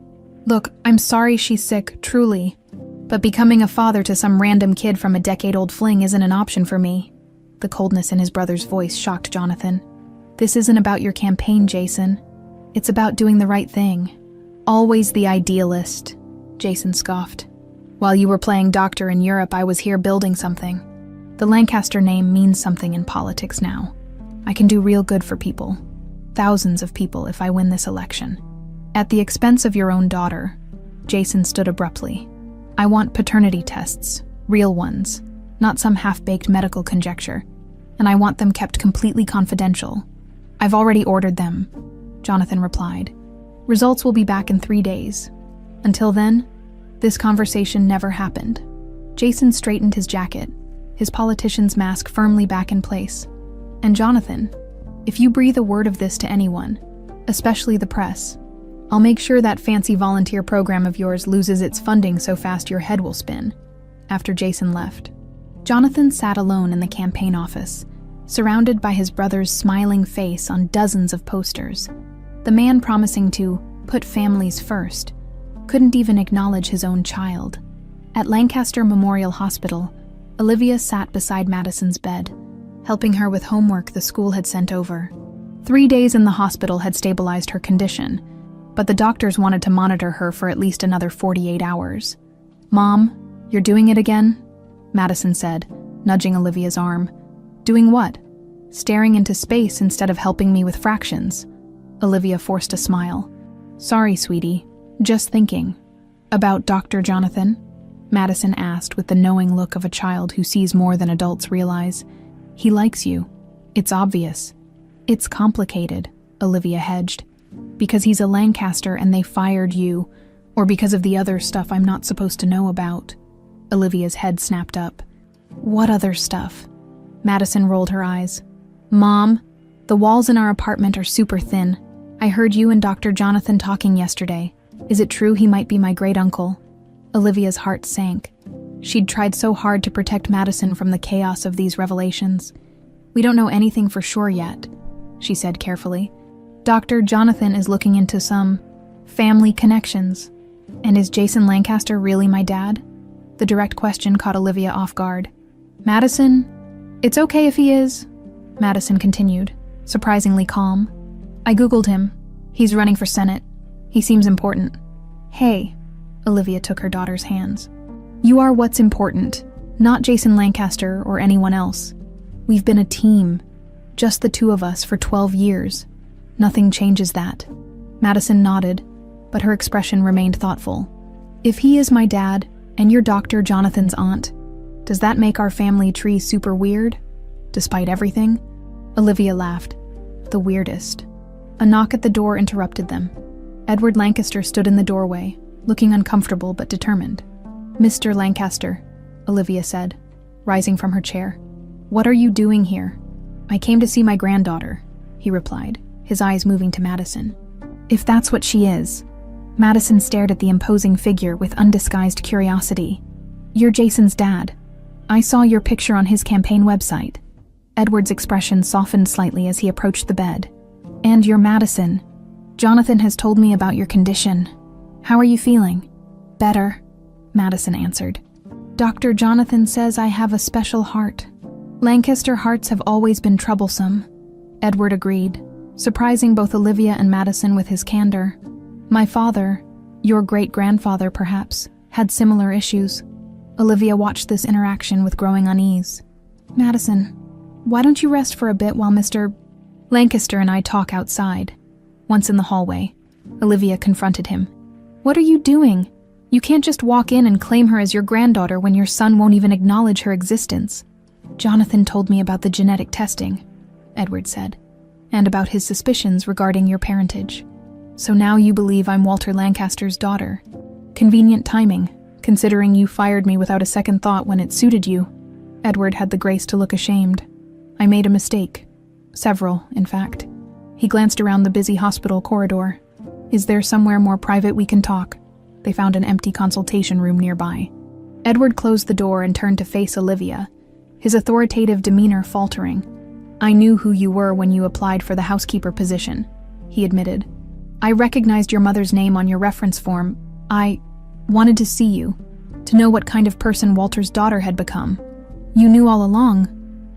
Speaker 1: Look, I'm sorry she's sick, truly, but becoming a father to some random kid from a decade-old fling isn't an option for me. The coldness in his brother's voice shocked Jonathan. This isn't about your campaign, Jason. It's about doing the right thing. Always the idealist, Jason scoffed. While you were playing doctor in Europe, I was here building something. The Lancaster name means something in politics now. I can do real good for people. Thousands of people if I win this election. At the expense of your own daughter, Jason stood abruptly. I want paternity tests, real ones, not some half-baked medical conjecture, and I want them kept completely confidential. I've already ordered them, Jonathan replied. Results will be back in 3 days. Until then, this conversation never happened. Jason straightened his jacket, his politician's mask firmly back in place. And Jonathan, if you breathe a word of this to anyone, especially the press, I'll make sure that fancy volunteer program of yours loses its funding so fast your head will spin. After Jason left, Jonathan sat alone in the campaign office, surrounded by his brother's smiling face on dozens of posters. The man promising to put families first couldn't even acknowledge his own child. At Lancaster Memorial Hospital, Olivia sat beside Madison's bed, helping her with homework the school had sent over. 3 days in the hospital had stabilized her condition, but the doctors wanted to monitor her for at least another 48 hours. Mom, you're doing it again? Madison said, nudging Olivia's arm. Doing what? Staring into space instead of helping me with fractions. Olivia forced a smile. Sorry, sweetie. Just thinking. About Dr. Jonathan? Madison asked with the knowing look of a child who sees more than adults realize. He likes you. It's obvious. It's complicated, Olivia hedged. Because he's a Lancaster and they fired you, or because of the other stuff I'm not supposed to know about. Olivia's head snapped up. What other stuff? Madison rolled her eyes. Mom, the walls in our apartment are super thin. I heard you and Dr. Jonathan talking yesterday. Is it true he might be my great-uncle? Olivia's heart sank. She'd tried so hard to protect Madison from the chaos of these revelations. We don't know anything for sure yet, she said carefully. Dr. Jonathan is looking into some family connections. And is Jason Lancaster really my dad? The direct question caught Olivia off guard. Madison, it's okay if he is, Madison continued, surprisingly calm. I Googled him. He's running for Senate. He seems important. Hey, Olivia took her daughter's hands. You are what's important, not Jason Lancaster or anyone else. We've been a team, just the two of us for 12 years. Nothing changes that. Madison nodded, but her expression remained thoughtful. If he is my dad, and you're Dr. Jonathan's aunt, does that make our family tree super weird? Despite everything? Olivia laughed. The weirdest. A knock at the door interrupted them. Edward Lancaster stood in the doorway, looking uncomfortable but determined. Mr. Lancaster, Olivia said, rising from her chair. What are you doing here? I came to see my granddaughter, he replied, his eyes moving to Madison. If that's what she is. Madison stared at the imposing figure with undisguised curiosity. You're Jason's dad. I saw your picture on his campaign website. Edward's expression softened slightly as he approached the bed. And you're Madison. Jonathan has told me about your condition. How are you feeling? Better, Madison answered. Dr. Jonathan says I have a special heart. Lancaster hearts have always been troublesome, Edward agreed, surprising both Olivia and Madison with his candor. My father, your great-grandfather perhaps, had similar issues. Olivia watched this interaction with growing unease. Madison, why don't you rest for a bit while Mr. Lancaster and I talk outside? Once in the hallway, Olivia confronted him. What are you doing? You can't just walk in and claim her as your granddaughter when your son won't even acknowledge her existence. Jonathan told me about the genetic testing, Edward said, and about his suspicions regarding your parentage. So now you believe I'm Walter Lancaster's daughter. Convenient timing, considering you fired me without a second thought when it suited you. Edward had the grace to look ashamed. I made a mistake. Several, in fact. He glanced around the busy hospital corridor. Is there somewhere more private we can talk? They found an empty consultation room nearby. Edward closed the door and turned to face Olivia, his authoritative demeanor faltering. I knew who you were when you applied for the housekeeper position, he admitted. I recognized your mother's name on your reference form. I wanted to see you, to know what kind of person Walter's daughter had become. You knew all along.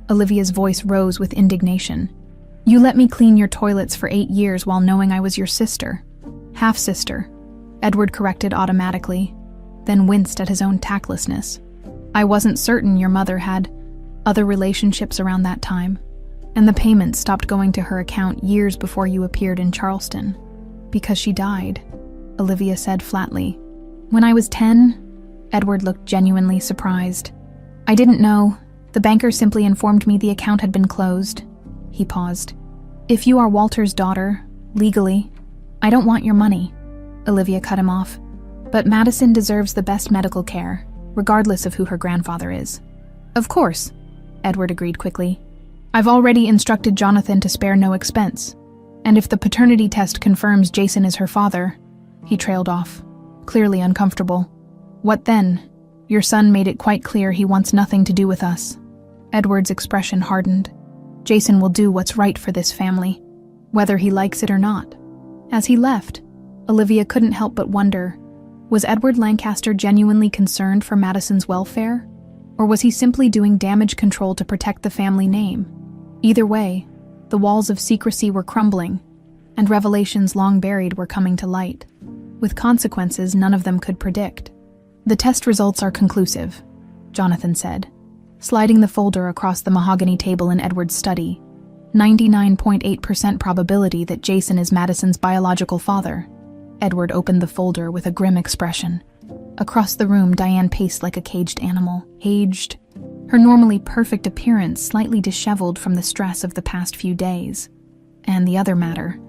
Speaker 1: Olivia's voice rose with indignation. You let me clean your toilets for 8 years while knowing I was your sister. Half-sister, Edward corrected automatically, then winced at his own tactlessness. I wasn't certain your mother had other relationships around that time, and the payments stopped going to her account years before you appeared in Charleston. Because she died, Olivia said flatly. When I was 10, Edward looked genuinely surprised. I didn't know. The banker simply informed me the account had been closed. He paused. If you are Walter's daughter, legally, I don't want your money. Olivia cut him off. But Madison deserves the best medical care, regardless of who her grandfather is. Of course, Edward agreed quickly. I've already instructed Jonathan to spare no expense. And if the paternity test confirms Jason is her father, he trailed off, clearly uncomfortable. What then? Your son made it quite clear he wants nothing to do with us. Edward's expression hardened. Jason will do what's right for this family, whether he likes it or not. As he left, Olivia couldn't help but wonder, was Edward Lancaster genuinely concerned for Madison's welfare? Or was he simply doing damage control to protect the family name? Either way, the walls of secrecy were crumbling, and revelations long buried were coming to light, with consequences none of them could predict. The test results are conclusive, Jonathan said, sliding the folder across the mahogany table in Edward's study. 99.8% probability that Jason is Madison's biological father. Edward opened the folder with a grim expression. Across the room, Diane paced like a caged animal, aged, her normally perfect appearance slightly disheveled from the stress of the past few days. "And the other matter?"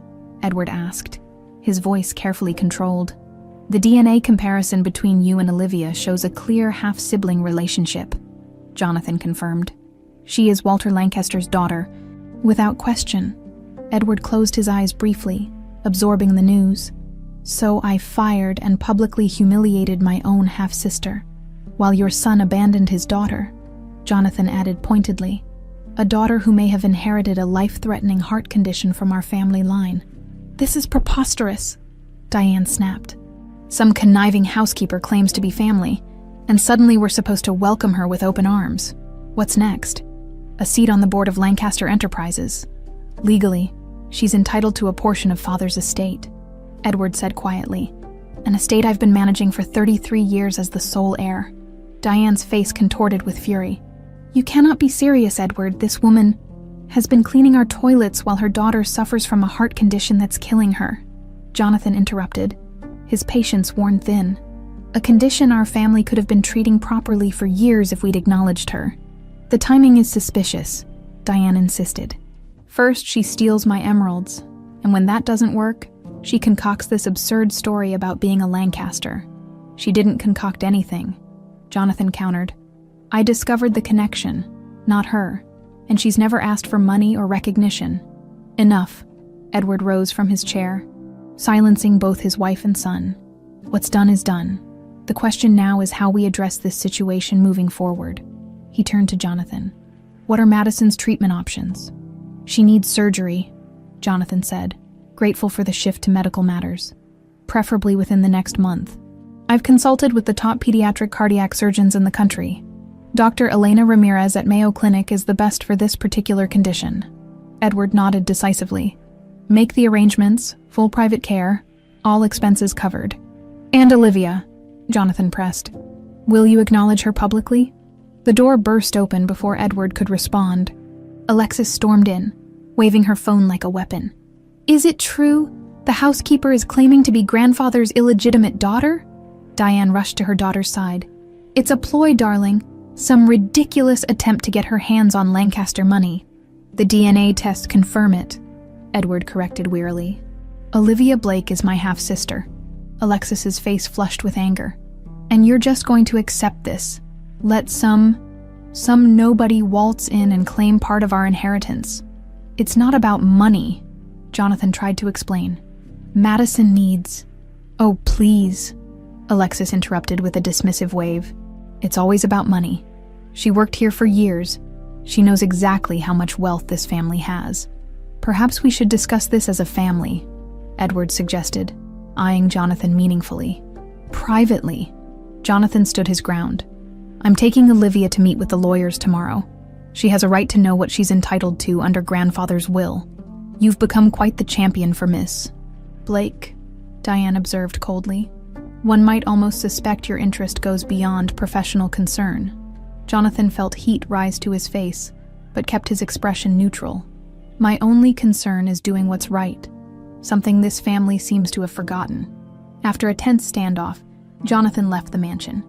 Speaker 1: Edward asked, his voice carefully controlled. "The DNA comparison between you and Olivia shows a clear half-sibling relationship," Jonathan confirmed. "She is Walter Lancaster's daughter." Without question, Edward closed his eyes briefly, absorbing the news. "So I fired and publicly humiliated my own half-sister, while your son abandoned his daughter," Jonathan added pointedly. "A daughter who may have inherited a life-threatening heart condition from our family line." "This is preposterous," Diane snapped. "Some conniving housekeeper claims to be family, and suddenly we're supposed to welcome her with open arms. What's next? A seat on the board of Lancaster Enterprises. Legally, she's entitled to a portion of Father's estate," Edward said quietly. "An estate I've been managing for 33 years as the sole heir." Diane's face contorted with fury. "You cannot be serious, Edward. This woman has been cleaning our toilets while her daughter suffers from a heart condition that's killing her." Jonathan interrupted, his patience worn thin. "A condition our family could have been treating properly for years if we'd acknowledged her." "The timing is suspicious," Diane insisted. "First, she steals my emeralds, and when that doesn't work, she concocts this absurd story about being a Lancaster." "She didn't concoct anything," Jonathan countered. "I discovered the connection, not her, and she's never asked for money or recognition." "Enough." Edward rose from his chair, silencing both his wife and son. "What's done is done. The question now is how we address this situation moving forward." He turned to Jonathan. "What are Madison's treatment options?" "She needs surgery," Jonathan said, grateful for the shift to medical matters. "Preferably within the next month. I've consulted with the top pediatric cardiac surgeons in the country. Dr. Elena Ramirez at Mayo Clinic is the best for this particular condition." Edward nodded decisively. "Make the arrangements, full private care, all expenses covered." "And Olivia," Jonathan pressed. "Will you acknowledge her publicly?" The door burst open before Edward could respond. Alexis stormed in, waving her phone like a weapon. "Is it true? The housekeeper is claiming to be grandfather's illegitimate daughter?" Diane rushed to her daughter's side. "It's a ploy, darling. Some ridiculous attempt to get her hands on Lancaster money." "The DNA tests confirm it," Edward corrected wearily. "Olivia Blake is my half-sister." Alexis's face flushed with anger. "And you're just going to accept this? Let some nobody waltz in and claim part of our inheritance? It's not about money," Jonathan tried to explain. "Madison needs—" "Oh, please," Alexis interrupted with a dismissive wave. "It's always about money. She worked here for years. She knows exactly how much wealth this family has." "Perhaps we should discuss this as a family," Edward suggested, eyeing Jonathan meaningfully. "Privately." Jonathan stood his ground. "I'm taking Olivia to meet with the lawyers tomorrow. She has a right to know what she's entitled to under grandfather's will. You've become quite the champion for Miss Blake," Diane observed coldly. "One might almost suspect your interest goes beyond professional concern." Jonathan felt heat rise to his face, but kept his expression neutral. "My only concern is doing what's right, something this family seems to have forgotten." After a tense standoff, Jonathan left the mansion,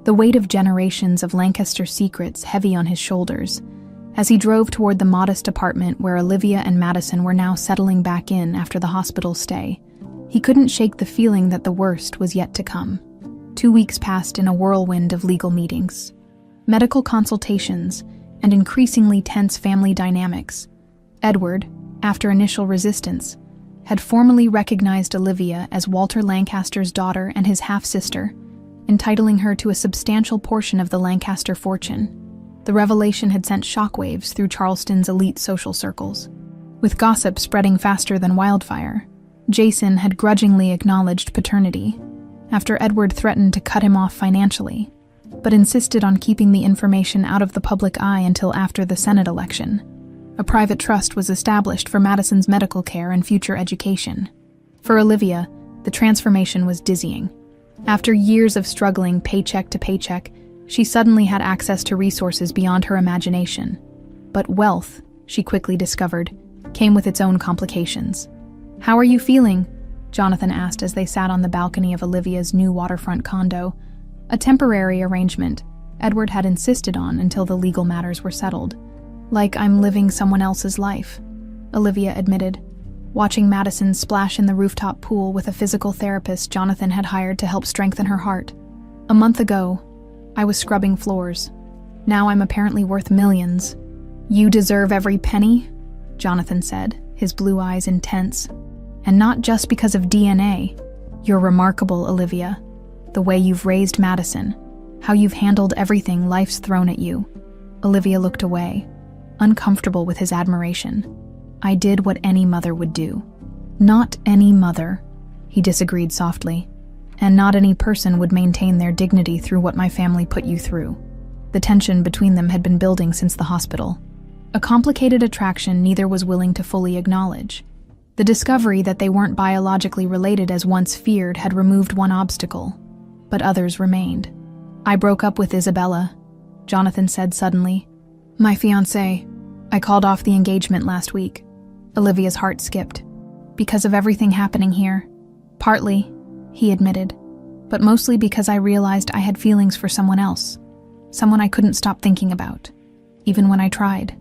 Speaker 1: the weight of generations of Lancaster secrets heavy on his shoulders. As he drove toward the modest apartment where Olivia and Madison were now settling back in after the hospital stay, he couldn't shake the feeling that the worst was yet to come. 2 weeks passed in a whirlwind of legal meetings, medical consultations, and increasingly tense family dynamics. Edward, after initial resistance, had formally recognized Olivia as Walter Lancaster's daughter and his half-sister, entitling her to a substantial portion of the Lancaster fortune. The revelation had sent shockwaves through Charleston's elite social circles. With gossip spreading faster than wildfire, Jason had grudgingly acknowledged paternity, after Edward threatened to cut him off financially, but insisted on keeping the information out of the public eye until after the Senate election. A private trust was established for Madison's medical care and future education. For Olivia, the transformation was dizzying. After years of struggling paycheck to paycheck, she suddenly had access to resources beyond her imagination. But wealth, she quickly discovered, came with its own complications. "How are you feeling?" Jonathan asked as they sat on the balcony of Olivia's new waterfront condo, a temporary arrangement Edward had insisted on until the legal matters were settled. Like I'm living someone else's life, Olivia admitted, watching Madison splash in the rooftop pool with a physical therapist Jonathan had hired to help strengthen her heart. A month ago, I was scrubbing floors. Now I'm apparently worth millions. You deserve every penny, Jonathan said, his blue eyes intense. And not just because of DNA. You're remarkable, Olivia. The way you've raised Madison, how you've handled everything life's thrown at you. Olivia looked away, uncomfortable with his admiration. I did what any mother would do. Not any mother, he disagreed softly. And not any person would maintain their dignity through what my family put you through. The tension between them had been building since the hospital. A complicated attraction neither was willing to fully acknowledge. The discovery that they weren't biologically related as once feared had removed one obstacle, but others remained. I broke up with Isabella, Jonathan said suddenly. My fiancé. I called off the engagement last week. Olivia's heart skipped. Because of everything happening here. Partly, he admitted, but mostly because I realized I had feelings for someone else. Someone I couldn't stop thinking about, even when I tried.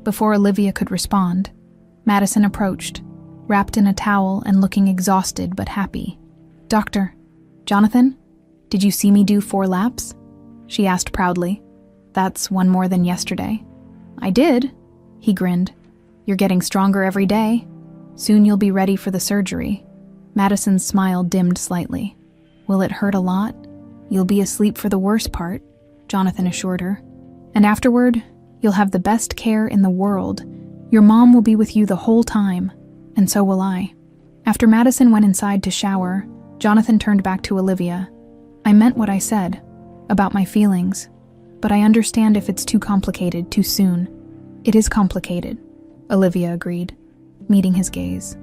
Speaker 1: Before Olivia could respond, Madison approached, wrapped in a towel and looking exhausted but happy. Doctor, Jonathan, did you see me do 4 laps? She asked proudly. That's one more than yesterday. I did, he grinned. You're getting stronger every day. Soon you'll be ready for the surgery. Madison's smile dimmed slightly. Will it hurt a lot? You'll be asleep for the worst part, Jonathan assured her. And afterward, you'll have the best care in the world. Your mom will be with you the whole time, and so will I. After Madison went inside to shower, Jonathan turned back to Olivia. I meant what I said, about my feelings, but I understand if it's too complicated too soon. It is complicated, Olivia agreed, meeting his gaze.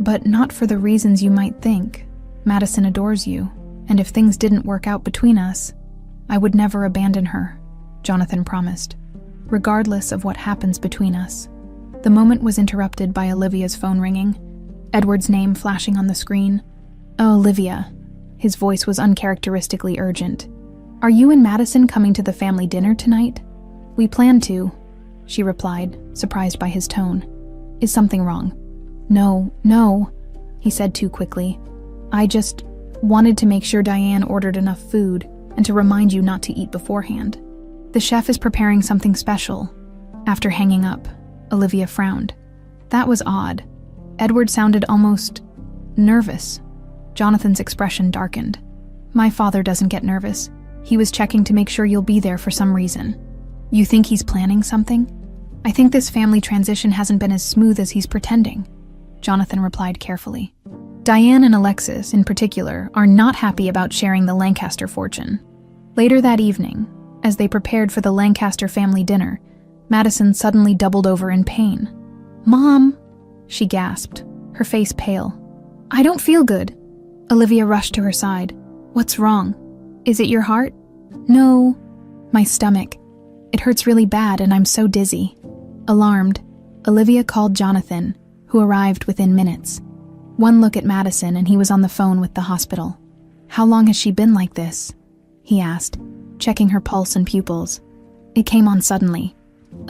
Speaker 1: But not for the reasons you might think. Madison adores you, and if things didn't work out between us, I would never abandon her, Jonathan promised, regardless of what happens between us. The moment was interrupted by Olivia's phone ringing, Edward's name flashing on the screen. Oh, Olivia. His voice was uncharacteristically urgent. Are you and Madison coming to the family dinner tonight? We plan to, she replied, surprised by his tone. Is something wrong? No, he said too quickly. I just wanted to make sure Diane ordered enough food and to remind you not to eat beforehand. The chef is preparing something special. After hanging up, Olivia frowned. That was odd. Edward sounded almost nervous. Jonathan's expression darkened. My father doesn't get nervous. He was checking to make sure you'll be there for some reason. You think he's planning something? I think this family transition hasn't been as smooth as he's pretending, Jonathan replied carefully. Diane and Alexis, in particular, are not happy about sharing the Lancaster fortune. Later that evening, as they prepared for the Lancaster family dinner, Madison suddenly doubled over in pain. Mom, she gasped, her face pale. I don't feel good. Olivia rushed to her side. What's wrong? Is it your heart? No, my stomach. It hurts really bad and I'm so dizzy. Alarmed, Olivia called Jonathan, who arrived within minutes. One look at Madison and he was on the phone with the hospital. How long has she been like this? He asked, checking her pulse and pupils. It came on suddenly,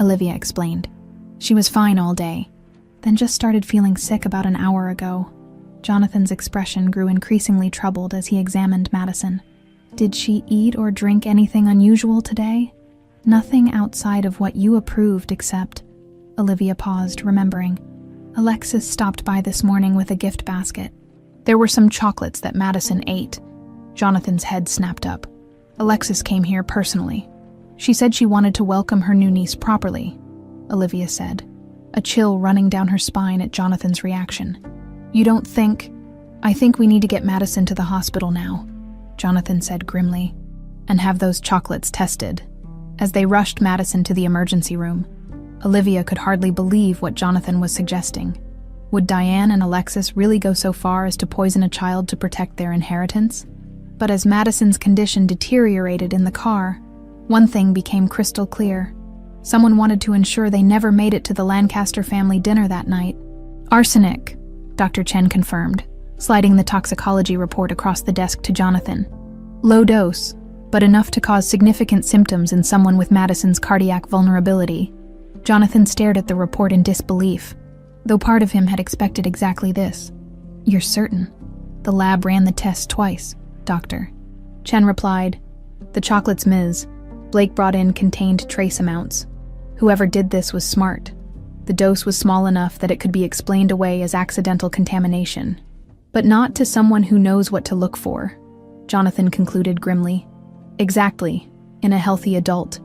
Speaker 1: Olivia explained. She was fine all day, then just started feeling sick about an hour ago. Jonathan's expression grew increasingly troubled as he examined Madison. Did she eat or drink anything unusual today? Nothing outside of what you approved except... Olivia paused, remembering. Alexis stopped by this morning with a gift basket. There were some chocolates that Madison ate. Jonathan's head snapped up. Alexis came here personally. She said she wanted to welcome her new niece properly, Olivia said, a chill running down her spine at Jonathan's reaction. You don't think... I think we need to get Madison to the hospital now, Jonathan said grimly, and have those chocolates tested. As they rushed Madison to the emergency room, Olivia could hardly believe what Jonathan was suggesting. Would Diane and Alexis really go so far as to poison a child to protect their inheritance? But as Madison's condition deteriorated in the car, one thing became crystal clear. Someone wanted to ensure they never made it to the Lancaster family dinner that night. Arsenic, Dr. Chen confirmed, sliding the toxicology report across the desk to Jonathan. Low dose, but enough to cause significant symptoms in someone with Madison's cardiac vulnerability. Jonathan stared at the report in disbelief, though part of him had expected exactly this. "You're certain? The lab ran the tests twice, doctor." Chen replied. "The chocolates Ms. Blake brought in contained trace amounts. Whoever did this was smart. The dose was small enough that it could be explained away as accidental contamination. But not to someone who knows what to look for," Jonathan concluded grimly. "Exactly, in a healthy adult.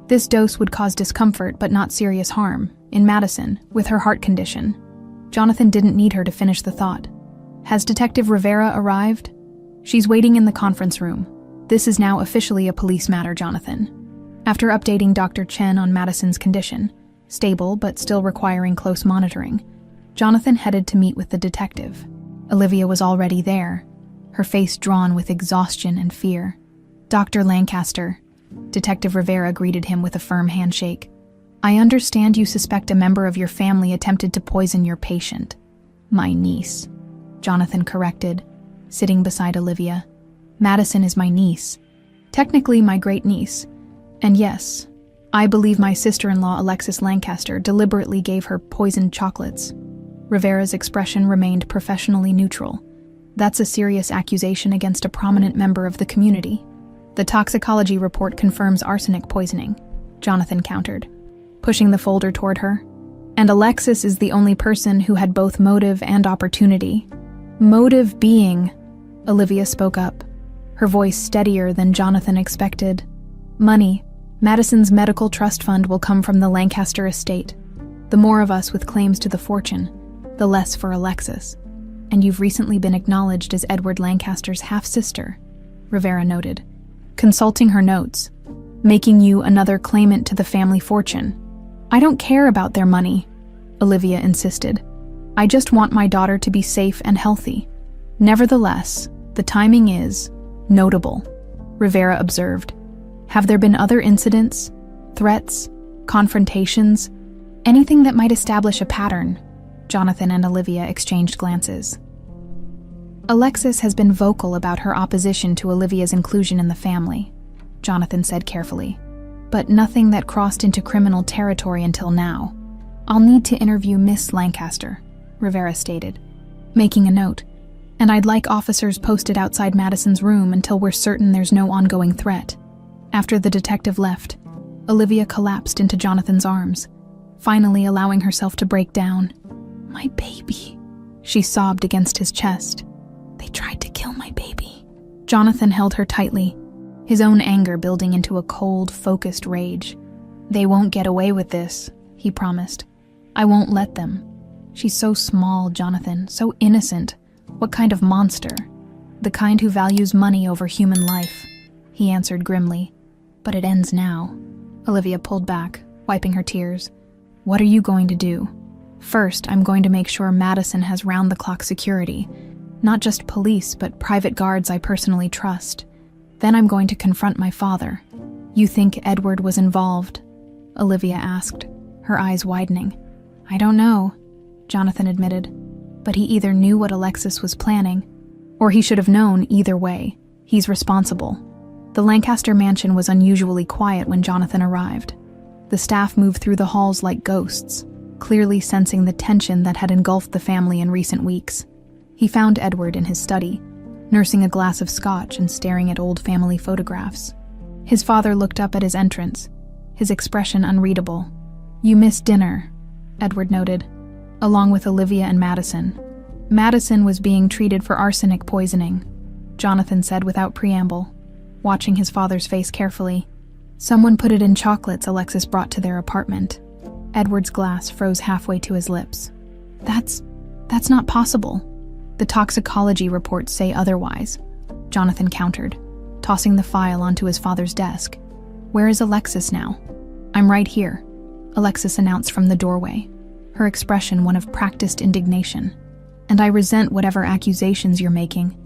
Speaker 1: This dose would cause discomfort but not serious harm, in Madison, with her heart condition." Jonathan didn't need her to finish the thought. "Has Detective Rivera arrived?" "She's waiting in the conference room. This is now officially a police matter, Jonathan." After updating Dr. Chen on Madison's condition, stable but still requiring close monitoring, Jonathan headed to meet with the detective. Olivia was already there, her face drawn with exhaustion and fear. "Dr. Lancaster," Detective Rivera greeted him with a firm handshake. "I understand you suspect a member of your family attempted to poison your patient." "My niece," Jonathan corrected, sitting beside Olivia. "Madison is my niece. Technically my great-niece. And yes, I believe my sister-in-law Alexis Lancaster deliberately gave her poisoned chocolates." Rivera's expression remained professionally neutral. "That's a serious accusation against a prominent member of the community." "The toxicology report confirms arsenic poisoning," Jonathan countered, pushing the folder toward her. "And Alexis is the only person who had both motive and opportunity." "Motive being," Olivia spoke up, her voice steadier than Jonathan expected. "Money. Madison's medical trust fund will come from the Lancaster estate. The more of us with claims to the fortune, the less for Alexis. And you've recently been acknowledged as Edward Lancaster's half-sister," Rivera noted, consulting her notes, "making you another claimant to the family fortune." "I don't care about their money," Olivia insisted. "I just want my daughter to be safe and healthy." "Nevertheless, the timing is notable," Rivera observed. "Have there been other incidents, threats, confrontations, anything that might establish a pattern?" Jonathan and Olivia exchanged glances. "Alexis has been vocal about her opposition to Olivia's inclusion in the family," Jonathan said carefully, "but nothing that crossed into criminal territory until now. I'll need to interview Miss Lancaster," Rivera stated, making a note, "and I'd like officers posted outside Madison's room until we're certain there's no ongoing threat." After the detective left, Olivia collapsed into Jonathan's arms, finally allowing herself to break down. "My baby," she sobbed against his chest. "They tried to kill my baby." Jonathan held her tightly, his own anger building into a cold, focused rage. "They won't get away with this," he promised. "I won't let them. She's so small, Jonathan, so innocent. What kind of monster?" "The kind who values money over human life," he answered grimly. "But it ends now." Olivia pulled back, wiping her tears. "What are you going to do?" "First, I'm going to make sure Madison has round-the-clock security. Not just police, but private guards I personally trust. Then I'm going to confront my father." "You think Edward was involved?" Olivia asked, her eyes widening. "I don't know," Jonathan admitted. "But he either knew what Alexis was planning, or he should have known either way. He's responsible." The Lancaster mansion was unusually quiet when Jonathan arrived. The staff moved through the halls like ghosts, clearly sensing the tension that had engulfed the family in recent weeks. He found Edward in his study, nursing a glass of scotch and staring at old family photographs. His father looked up at his entrance, his expression unreadable. "You missed dinner," Edward noted, along with Olivia and Madison. "Madison was being treated for arsenic poisoning," Jonathan said without preamble, watching his father's face carefully. "Someone put it in chocolates Alexis brought to their apartment." Edward's glass froze halfway to his lips. That's not possible. The toxicology reports say otherwise," Jonathan countered, tossing the file onto his father's desk. "Where is Alexis now?" "I'm right here," Alexis announced from the doorway, her expression one of practiced indignation. "And I resent whatever accusations you're making.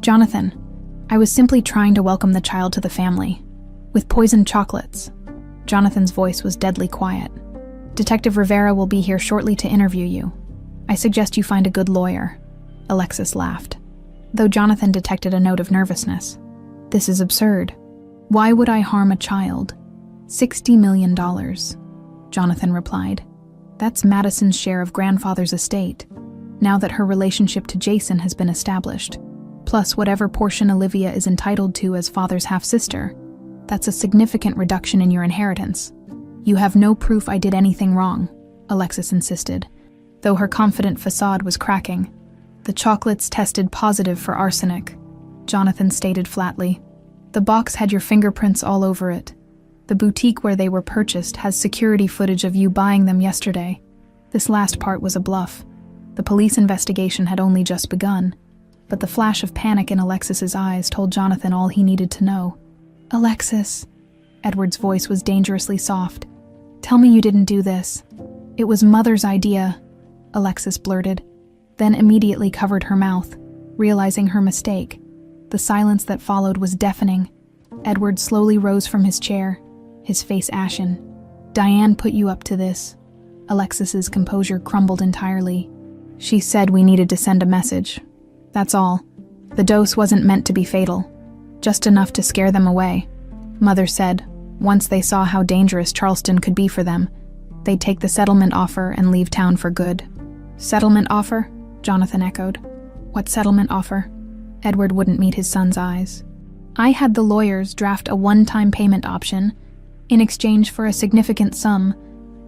Speaker 1: Jonathan, I was simply trying to welcome the child to the family. With poisoned chocolates." Jonathan's voice was deadly quiet. "Detective Rivera will be here shortly to interview you. I suggest you find a good lawyer." Alexis laughed, though Jonathan detected a note of nervousness. "This is absurd. Why would I harm a child? $60 million, Jonathan replied. That's Madison's share of grandfather's estate, now that her relationship to Jason has been established, plus whatever portion Olivia is entitled to as father's half-sister. That's a significant reduction in your inheritance." "You have no proof I did anything wrong," Alexis insisted, though her confident facade was cracking. "The chocolates tested positive for arsenic," Jonathan stated flatly. "The box had your fingerprints all over it. The boutique where they were purchased has security footage of you buying them yesterday. This last part was a bluff. The police investigation had only just begun, but the flash of panic in Alexis's eyes told Jonathan all he needed to know. "Alexis," Edward's voice was dangerously soft. "Tell me you didn't do this." "It was Mother's idea," Alexis blurted, then immediately covered her mouth, realizing her mistake. The silence that followed was deafening. Edward slowly rose from his chair, his face ashen. "Diane put you up to this." Alexis's composure crumbled entirely. "She said we needed to send a message. That's all. The dose wasn't meant to be fatal, just enough to scare them away. Mother said, once they saw how dangerous Charleston could be for them, they'd take the settlement offer and leave town for good." "Settlement offer?" Jonathan echoed. "What settlement offer?" Edward wouldn't meet his son's eyes. "I had the lawyers draft a one-time payment option. In exchange for a significant sum,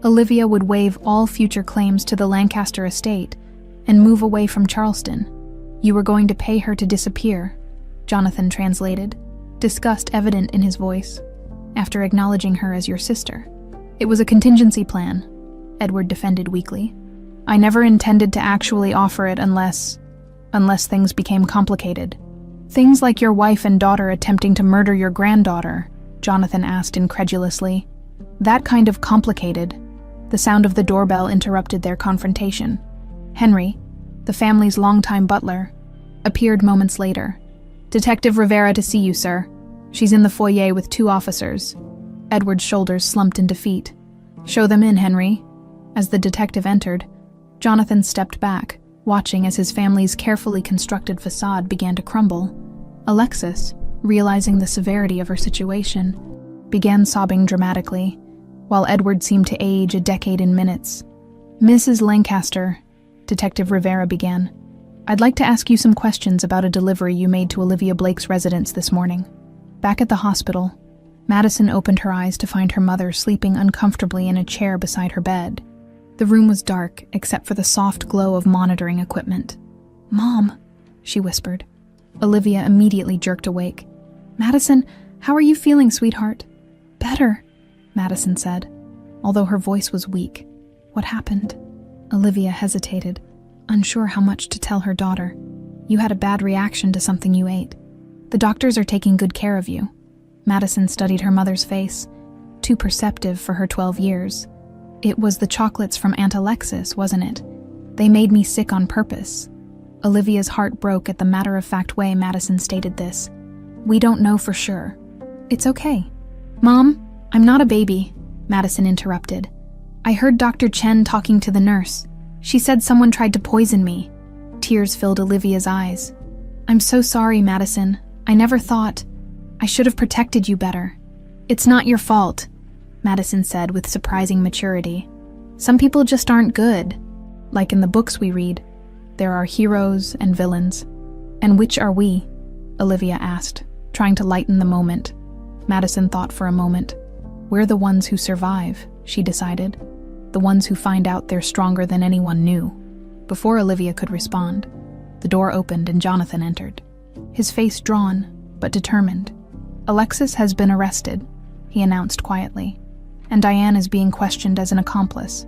Speaker 1: Olivia would waive all future claims to the Lancaster estate and move away from Charleston. You were going to pay her to disappear," Jonathan translated, disgust evident in his voice, "after acknowledging her as your sister." "It was a contingency plan," Edward defended weakly. "I never intended to actually offer it unless things became complicated." "Things like your wife and daughter attempting to murder your granddaughter?" Jonathan asked incredulously. "That kind of complicated." The sound of the doorbell interrupted their confrontation. Henry, the family's longtime butler, appeared moments later. "Detective Rivera to see you, sir. She's in the foyer with 2 officers. Edward's shoulders slumped in defeat. "Show them in, Henry." As the detective entered, Jonathan stepped back, watching as his family's carefully constructed facade began to crumble. Alexis, realizing the severity of her situation, began sobbing dramatically, while Edward seemed to age a decade in minutes. "Mrs. Lancaster," Detective Rivera began, "I'd like to ask you some questions about a delivery you made to Olivia Blake's residence this morning." Back at the hospital, Madison opened her eyes to find her mother sleeping uncomfortably in a chair beside her bed. The room was dark, except for the soft glow of monitoring equipment. "Mom," she whispered. Olivia immediately jerked awake. "Madison, how are you feeling, sweetheart?" "Better," Madison said, although her voice was weak. "What happened?" Olivia hesitated, unsure how much to tell her daughter. "You had a bad reaction to something you ate. The doctors are taking good care of you." Madison studied her mother's face, too perceptive for her 12 years. "It was the chocolates from Aunt Alexis, wasn't it? They made me sick on purpose." Olivia's heart broke at the matter-of-fact way Madison stated this. "We don't know for sure." "It's okay." "Mom, I'm not a baby," Madison interrupted. "I heard Dr. Chen talking to the nurse. She said someone tried to poison me." Tears filled Olivia's eyes. "I'm so sorry, Madison. I never thought. I should have protected you better." "It's not your fault," Madison said with surprising maturity. "Some people just aren't good. Like in the books we read, there are heroes and villains." "And which are we?" Olivia asked, trying to lighten the moment. Madison thought for a moment. "We're the ones who survive," she decided. "The ones who find out they're stronger than anyone knew." Before Olivia could respond, the door opened and Jonathan entered. His face drawn, but determined. "Alexis has been arrested," he announced quietly, "and Diane is being questioned as an accomplice.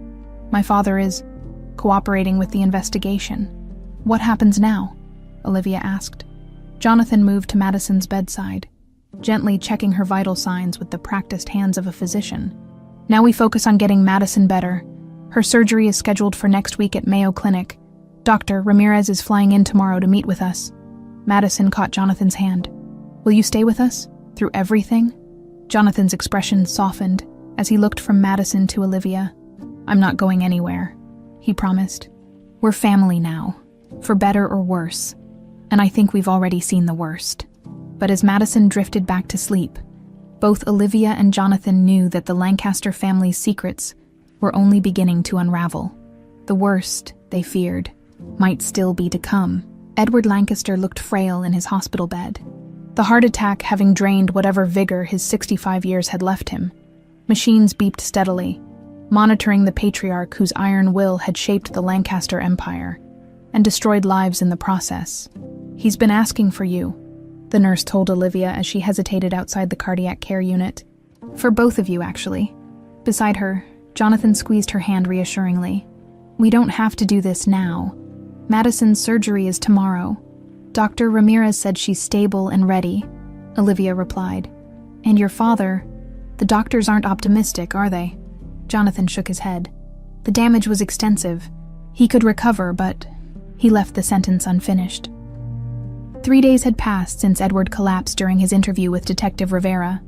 Speaker 1: My father is cooperating with the investigation." "What happens now?" Olivia asked. Jonathan moved to Madison's bedside, gently checking her vital signs with the practiced hands of a physician. "Now we focus on getting Madison better. Her surgery is scheduled for next week at Mayo Clinic. Dr. Ramirez is flying in tomorrow to meet with us." Madison caught Jonathan's hand. "Will you stay with us? Through everything?" Jonathan's expression softened as he looked from Madison to Olivia. "I'm not going anywhere," he promised. "We're family now." for better or worse, and I think we've already seen the worst. But as Madison drifted back to sleep, both Olivia and Jonathan knew that the Lancaster family's secrets were only beginning to unravel. The worst, they feared, might still be to come. Edward Lancaster looked frail in his hospital bed, the heart attack having drained whatever vigor his 65 years had left him. Machines beeped steadily, monitoring the patriarch whose iron will had shaped the Lancaster empire and destroyed lives in the process. "He's been asking for you," the nurse told Olivia as she hesitated outside the cardiac care unit. "For both of you, actually." Beside her, Jonathan squeezed her hand reassuringly. "We don't have to do this now. Madison's surgery is tomorrow. Dr. Ramirez said she's stable and ready," Olivia replied. "And your father? The doctors aren't optimistic, are they?" Jonathan shook his head. "The damage was extensive. He could recover, but..." He left the sentence unfinished. 3 days had passed since Edward collapsed during his interview with Detective Rivera.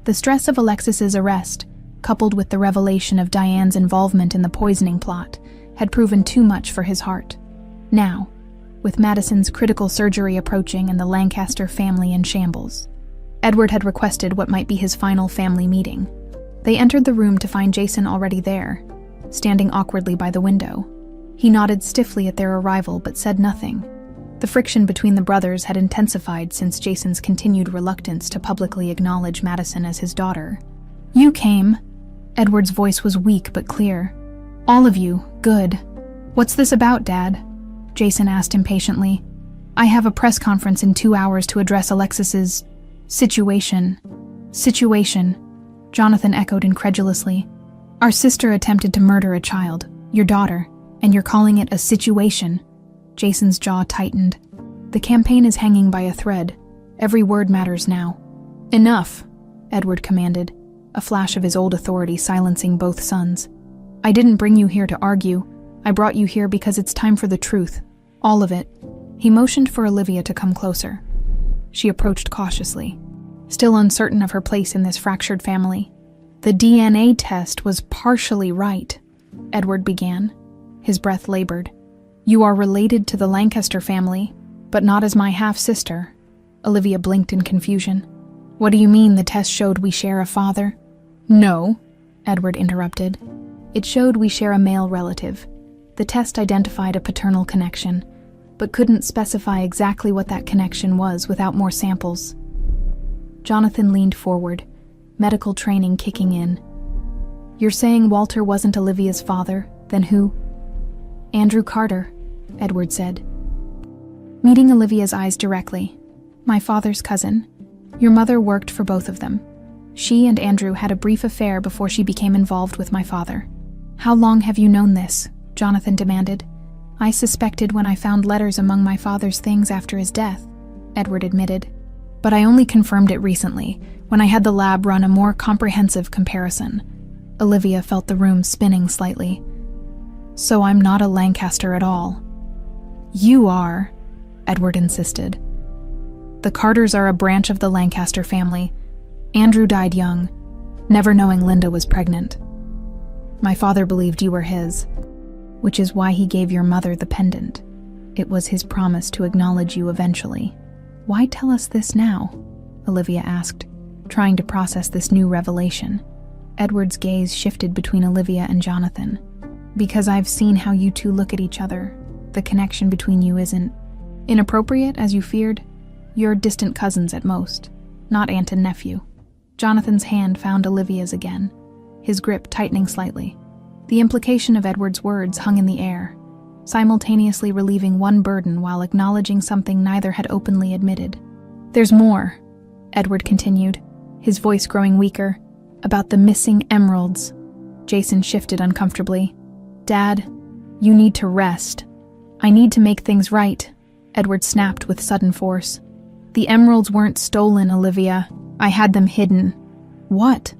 Speaker 1: The stress of Alexis's arrest, coupled with the revelation of Diane's involvement in the poisoning plot, had proven too much for his heart. Now, with Madison's critical surgery approaching and the Lancaster family in shambles, Edward had requested what might be his final family meeting. They entered the room to find Jason already there, standing awkwardly by the window. He nodded stiffly at their arrival but said nothing. The friction between the brothers had intensified since Jason's continued reluctance to publicly acknowledge Madison as his daughter. "You came." Edward's voice was weak but clear. "All of you, good. What's this about, Dad?" Jason asked impatiently. "I have a press conference in 2 hours to address Alexis's situation." "Situation," Jonathan echoed incredulously. "Our sister attempted to murder a child, your daughter, and you're calling it a situation." Jason's jaw tightened. "The campaign is hanging by a thread. Every word matters now." "Enough," Edward commanded, a flash of his old authority silencing both sons. "I didn't bring you here to argue. I brought you here because it's time for the truth. All of it." He motioned for Olivia to come closer. She approached cautiously, still uncertain of her place in this fractured family. "The DNA test was partially right," Edward began. His breath labored. "You are related to the Lancaster family, but not as my half-sister." Olivia blinked in confusion. "What do you mean the test showed we share a father?" "No," Edward interrupted. "It showed we share a male relative. The test identified a paternal connection, but couldn't specify exactly what that connection was without more samples." Jonathan leaned forward, medical training kicking in. "You're saying Walter wasn't Olivia's father, then who?" "Andrew Carter," Edward said, meeting Olivia's eyes directly. "My father's cousin. Your mother worked for both of them. She and Andrew had a brief affair before she became involved with my father." "How long have you known this?" Jonathan demanded. "I suspected when I found letters among my father's things after his death," Edward admitted. "But I only confirmed it recently, when I had the lab run a more comprehensive comparison." Olivia felt the room spinning slightly. "So I'm not a Lancaster at all." "You are," Edward insisted. "The Carters are a branch of the Lancaster family. Andrew died young, never knowing Linda was pregnant. My father believed you were his, which is why he gave your mother the pendant. It was his promise to acknowledge you eventually." "Why tell us this now?" Olivia asked, trying to process this new revelation. Edward's gaze shifted between Olivia and Jonathan. "Because I've seen how you two look at each other. The connection between you isn't inappropriate, as you feared. You're distant cousins at most, not aunt and nephew." Jonathan's hand found Olivia's again, his grip tightening slightly. The implication of Edward's words hung in the air, simultaneously relieving one burden while acknowledging something neither had openly admitted. "There's more," Edward continued, his voice growing weaker, "about the missing emeralds." Jason shifted uncomfortably. "Dad, you need to rest." "I need to make things right," Edward snapped with sudden force. "The emeralds weren't stolen, Olivia. I had them hidden." "What?"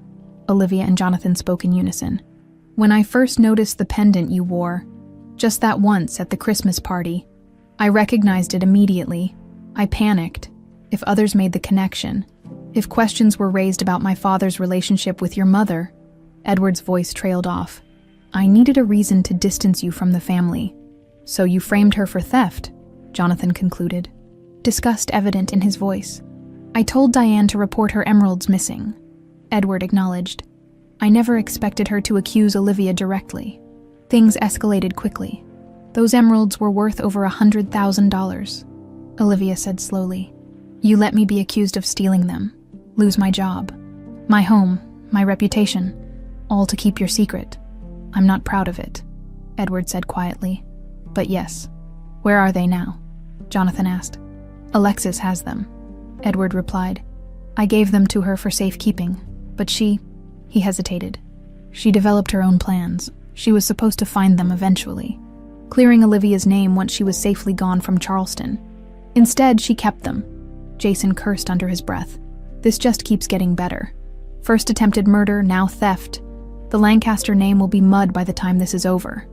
Speaker 1: Olivia and Jonathan spoke in unison. "When I first noticed the pendant you wore, just that once at the Christmas party, I recognized it immediately. I panicked. If others made the connection, if questions were raised about my father's relationship with your mother," Edward's voice trailed off, "I needed a reason to distance you from the family. So you framed her for theft, Jonathan concluded, disgust evident in his voice. I told Diane to report her emeralds missing, Edward acknowledged. I never expected her to accuse Olivia directly. Things escalated quickly. Those emeralds were worth over $100,000, Olivia said slowly. You let me be accused of stealing them, lose my job, my home, my reputation, all to keep your secret. I'm not proud of it, Edward said quietly. But yes. Where are they now? Jonathan asked. Alexis has them, Edward replied. I gave them to her for safekeeping, but he hesitated. She developed her own plans. She was supposed to find them eventually, clearing Olivia's name once she was safely gone from Charleston. Instead, she kept them. Jason cursed under his breath. This just keeps getting better. First attempted murder, now theft. The Lancaster name will be mud by the time this is over.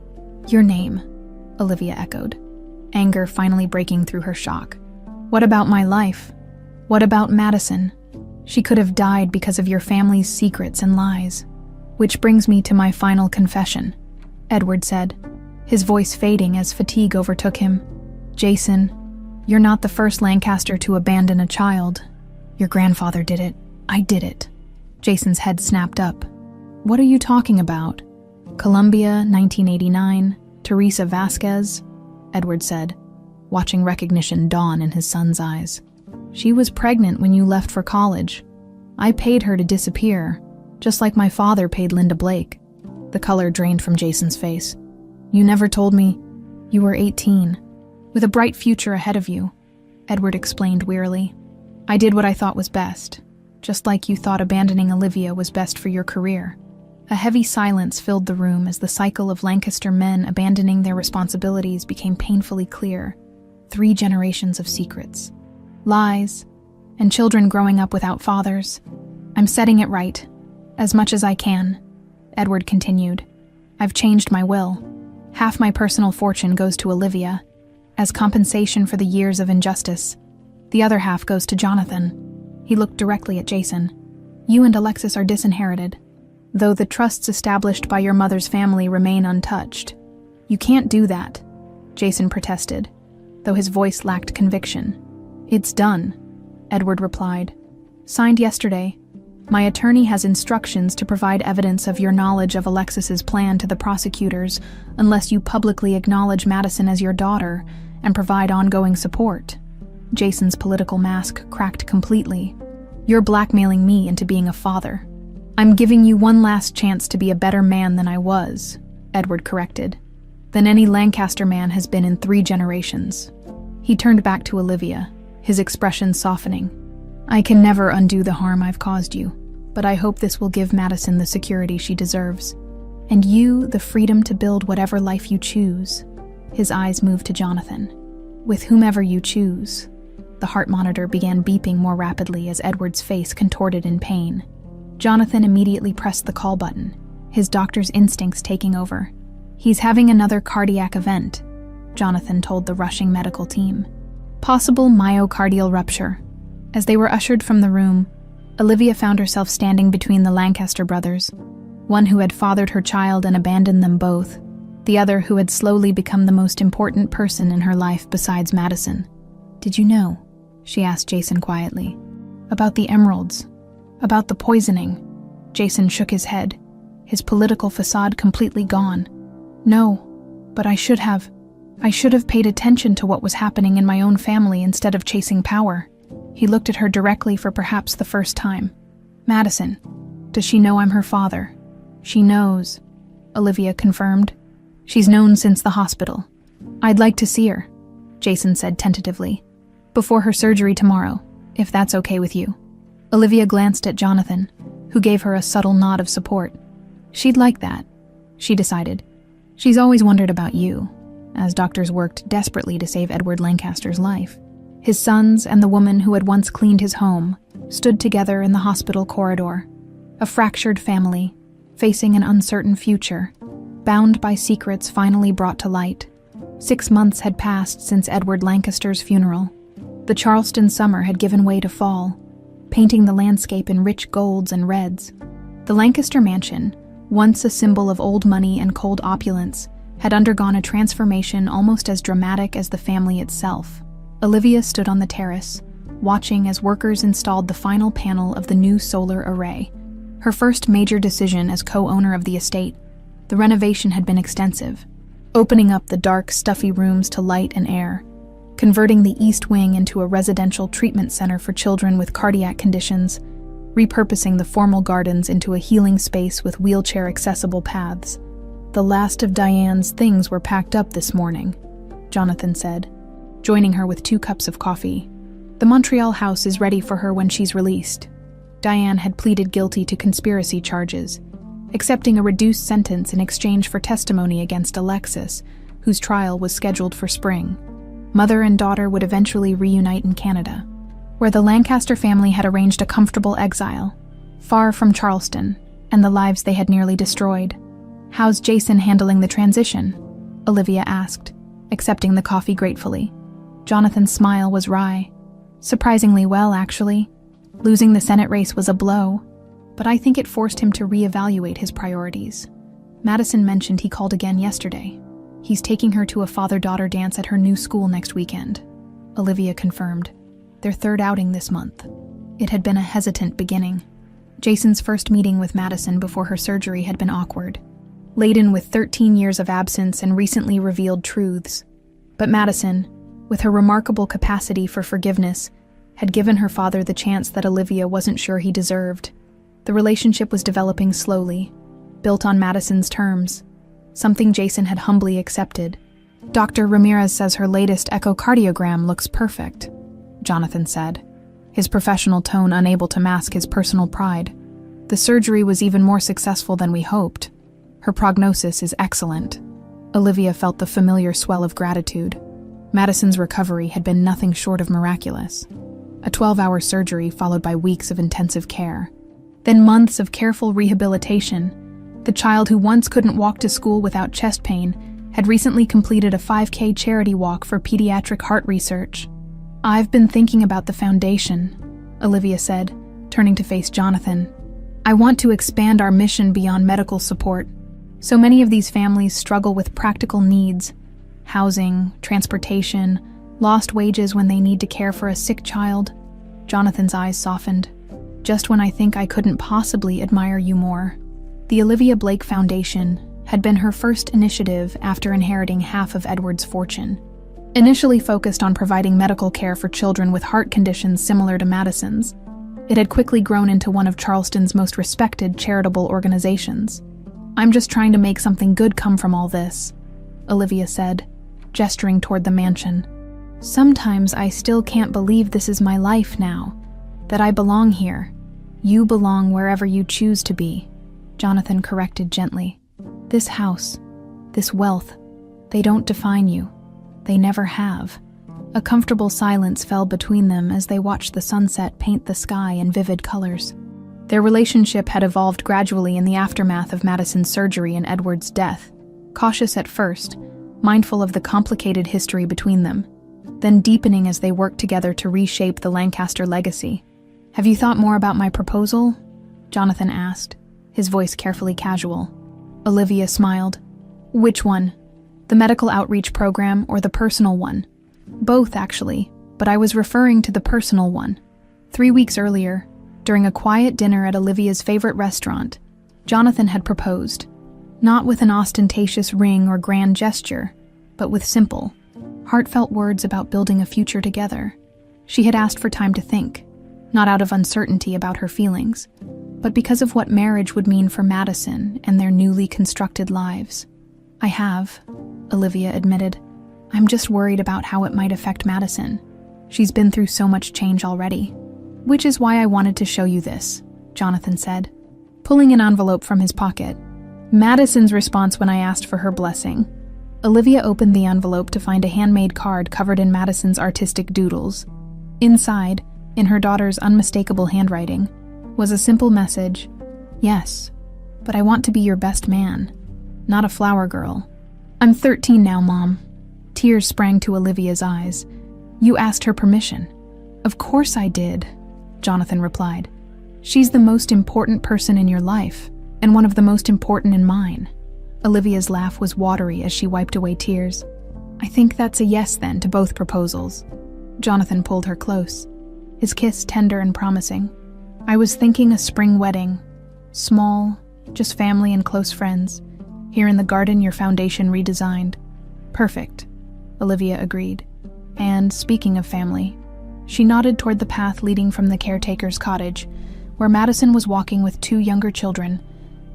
Speaker 1: Your name, Olivia echoed, anger finally breaking through her shock. What about my life? What about Madison? She could have died because of your family's secrets and lies. Which brings me to my final confession, Edward said, his voice fading as fatigue overtook him. Jason, you're not the first Lancaster to abandon a child. Your grandfather did it. I did it. Jason's head snapped up. What are you talking about? Columbia, 1989, Teresa Vasquez, Edward said, watching recognition dawn in his son's eyes. She was pregnant when you left for college. I paid her to disappear, just like my father paid Linda Blake. The color drained from Jason's face. You never told me. You were 18, with a bright future ahead of you, Edward explained wearily. I did what I thought was best, just like you thought abandoning Olivia was best for your career. A heavy silence filled the room as the cycle of Lancaster men abandoning their responsibilities became painfully clear. 3 generations of secrets, lies, and children growing up without fathers. I'm setting it right, as much as I can, Edward continued. I've changed my will. Half my personal fortune goes to Olivia, as compensation for the years of injustice. The other half goes to Jonathan. He looked directly at Jason. You and Alexis are disinherited, though the trusts established by your mother's family remain untouched. You can't do that, Jason protested, though his voice lacked conviction. It's done, Edward replied. Signed yesterday. My attorney has instructions to provide evidence of your knowledge of Alexis's plan to the prosecutors unless you publicly acknowledge Madison as your daughter and provide ongoing support. Jason's political mask cracked completely. You're blackmailing me into being a father. I'm giving you one last chance to be a better man than I was, Edward corrected, than any Lancaster man has been in 3 generations. He turned back to Olivia, his expression softening. I can never undo the harm I've caused you, but I hope this will give Madison the security she deserves, and you the freedom to build whatever life you choose. His eyes moved to Jonathan. With whomever you choose. The heart monitor began beeping more rapidly as Edward's face contorted in pain. Jonathan immediately pressed the call button, his doctor's instincts taking over. He's having another cardiac event, Jonathan told the rushing medical team. Possible myocardial rupture. As they were ushered from the room, Olivia found herself standing between the Lancaster brothers, one who had fathered her child and abandoned them both, the other who had slowly become the most important person in her life besides Madison. Did you know? She asked Jason quietly. About the emeralds. About the poisoning. Jason shook his head, his political facade completely gone. No, but I should have. I should have paid attention to what was happening in my own family instead of chasing power. He looked at her directly for perhaps the first time. Madison, does she know I'm her father? She knows, Olivia confirmed. She's known since the hospital. I'd like to see her, Jason said tentatively. Before her surgery tomorrow, if that's okay with you. Olivia glanced at Jonathan, who gave her a subtle nod of support. She'd like that, she decided. She's always wondered about you, as doctors worked desperately to save Edward Lancaster's life. His sons and the woman who had once cleaned his home stood together in the hospital corridor, a fractured family, facing an uncertain future, bound by secrets finally brought to light. 6 months had passed since Edward Lancaster's funeral. The Charleston summer had given way to fall, painting the landscape in rich golds and reds. The Lancaster mansion, once a symbol of old money and cold opulence, had undergone a transformation almost as dramatic as the family itself. Olivia stood on the terrace, watching as workers installed the final panel of the new solar array. Her first major decision as co-owner of the estate, the renovation had been extensive, opening up the dark, stuffy rooms to light and air, converting the East Wing into a residential treatment center for children with cardiac conditions, repurposing the formal gardens into a healing space with wheelchair-accessible paths. "The last of Diane's things were packed up this morning," Jonathan said, joining her with 2 cups of coffee. "The Montreal house is ready for her when she's released." Diane had pleaded guilty to conspiracy charges, accepting a reduced sentence in exchange for testimony against Alexis, whose trial was scheduled for spring. Mother and daughter would eventually reunite in Canada, where the Lancaster family had arranged a comfortable exile, far from Charleston and the lives they had nearly destroyed. "How's Jason handling the transition?" Olivia asked, accepting the coffee gratefully. Jonathan's smile was wry. "Surprisingly well, actually. Losing the Senate race was a blow, but I think it forced him to reevaluate his priorities. Madison mentioned he called again yesterday. He's taking her to a father-daughter dance at her new school next weekend," Olivia confirmed. "Their 3rd outing this month." It had been a hesitant beginning. Jason's first meeting with Madison before her surgery had been awkward, laden with 13 years of absence and recently revealed truths. But Madison, with her remarkable capacity for forgiveness, had given her father the chance that Olivia wasn't sure he deserved. The relationship was developing slowly, built on Madison's terms, something Jason had humbly accepted. "Dr. Ramirez says her latest echocardiogram looks perfect," Jonathan said, his professional tone unable to mask his personal pride. "The surgery was even more successful than we hoped. Her prognosis is excellent." Olivia felt the familiar swell of gratitude. Madison's recovery had been nothing short of miraculous. A 12-hour surgery followed by weeks of intensive care. Then months of careful rehabilitation. The child who once couldn't walk to school without chest pain had recently completed a 5K charity walk for pediatric heart research. "I've been thinking about the foundation," Olivia said, turning to face Jonathan. "I want to expand our mission beyond medical support. So many of these families struggle with practical needs: housing, transportation, lost wages when they need to care for a sick child." Jonathan's eyes softened. "Just when I think I couldn't possibly admire you more." The Olivia Blake Foundation had been her first initiative after inheriting half of Edward's fortune. Initially focused on providing medical care for children with heart conditions similar to Madison's, it had quickly grown into one of Charleston's most respected charitable organizations. "I'm just trying to make something good come from all this," Olivia said, gesturing toward the mansion. "Sometimes I still can't believe this is my life now, that I belong here. You belong wherever you choose to be," Jonathan corrected gently. "This house, this wealth, they don't define you. They never have." A comfortable silence fell between them as they watched the sunset paint the sky in vivid colors. Their relationship had evolved gradually in the aftermath of Madison's surgery and Edward's death, cautious at first, mindful of the complicated history between them, then deepening as they worked together to reshape the Lancaster legacy. "Have you thought more about my proposal?" Jonathan asked, his voice carefully casual. Olivia smiled. "Which one? The medical outreach program or the personal one?" "Both, actually, but I was referring to the personal one." 3 weeks earlier, during a quiet dinner at Olivia's favorite restaurant, Jonathan had proposed, not with an ostentatious ring or grand gesture, but with simple, heartfelt words about building a future together. She had asked for time to think, not out of uncertainty about her feelings, but because of what marriage would mean for Madison and their newly constructed lives. "I have," Olivia admitted. "I'm just worried about how it might affect Madison. She's been through so much change already." "Which is why I wanted to show you this," Jonathan said, pulling an envelope from his pocket. Madison's response when I asked for her blessing. Olivia opened the envelope to find a handmade card covered in Madison's artistic doodles. Inside, in her daughter's unmistakable handwriting, was a simple message: "Yes, but I want to be your best man, not a flower girl." "I'm 13 now, Mom." Tears sprang to Olivia's eyes. "You asked her permission." "Of course I did," Jonathan replied. "She's the most important person in your life, and one of the most important in mine." Olivia's laugh was watery as she wiped away tears. "I think that's a yes then to both proposals." Jonathan pulled her close, his kiss tender and promising. "I was thinking a spring wedding. Small, just family and close friends. Here in the garden, your foundation redesigned." "Perfect," Olivia agreed. "And speaking of family," she nodded toward the path leading from the caretaker's cottage, where Madison was walking with 2 younger children,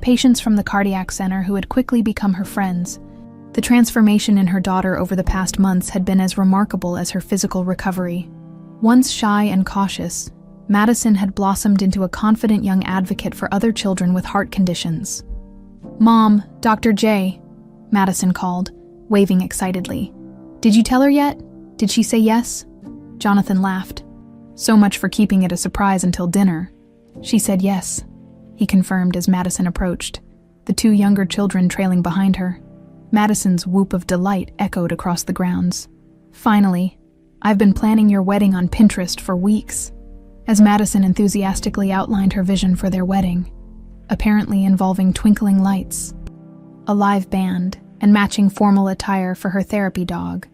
Speaker 1: patients from the cardiac center who had quickly become her friends. The transformation in her daughter over the past months had been as remarkable as her physical recovery. Once shy and cautious, Madison had blossomed into a confident young advocate for other children with heart conditions. "Mom, Dr. J," Madison called, waving excitedly. "Did you tell her yet? Did she say yes?" Jonathan laughed. "So much for keeping it a surprise until dinner." "She said yes," he confirmed as Madison approached, the 2 younger children trailing behind her. Madison's whoop of delight echoed across the grounds. "Finally, I've been planning your wedding on Pinterest for weeks," as Madison enthusiastically outlined her vision for their wedding, apparently involving twinkling lights, a live band, and matching formal attire for her therapy dog.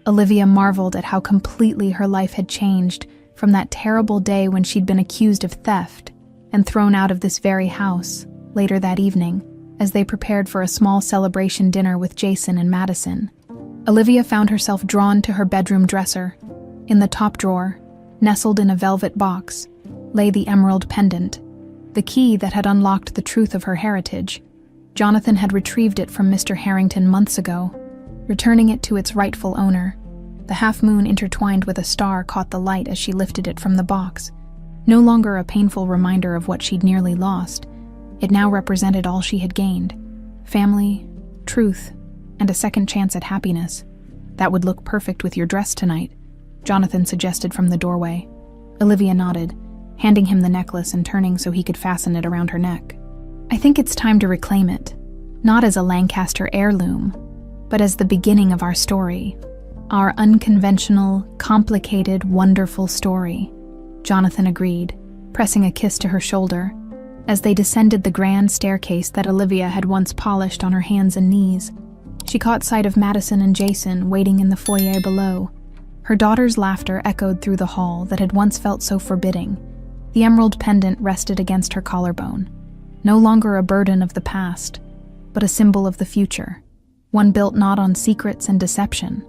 Speaker 1: Olivia marveled at how completely her life had changed from that terrible day when she'd been accused of theft and thrown out of this very house later that evening as they prepared for a small celebration dinner with Jason and Madison. Olivia found herself drawn to her bedroom dresser. In the top drawer, nestled in a velvet box, lay the emerald pendant, the key that had unlocked the truth of her heritage. Jonathan had retrieved it from Mr. Harrington months ago, returning it to its rightful owner. The half-moon intertwined with a star caught the light as she lifted it from the box. No longer a painful reminder of what she'd nearly lost, it now represented all she had gained: family, truth, and a second chance at happiness. "That would look perfect with your dress tonight," Jonathan suggested from the doorway. Olivia nodded, handing him the necklace and turning so he could fasten it around her neck. "I think it's time to reclaim it, not as a Lancaster heirloom, but as the beginning of our story. Our unconventional, complicated, wonderful story." Jonathan agreed, pressing a kiss to her shoulder. As they descended the grand staircase that Olivia had once polished on her hands and knees, she caught sight of Madison and Jason waiting in the foyer below. Her daughter's laughter echoed through the hall that had once felt so forbidding. The emerald pendant rested against her collarbone, no longer a burden of the past, but a symbol of the future, one built not on secrets and deception,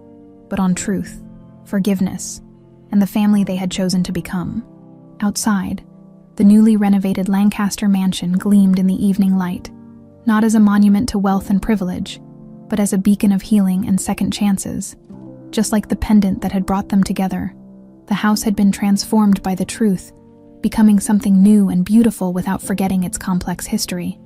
Speaker 1: but on truth, forgiveness, and the family they had chosen to become. Outside, the newly renovated Lancaster mansion gleamed in the evening light, not as a monument to wealth and privilege, but as a beacon of healing and second chances. Just like the pendant that had brought them together, the house had been transformed by the truth, becoming something new and beautiful without forgetting its complex history.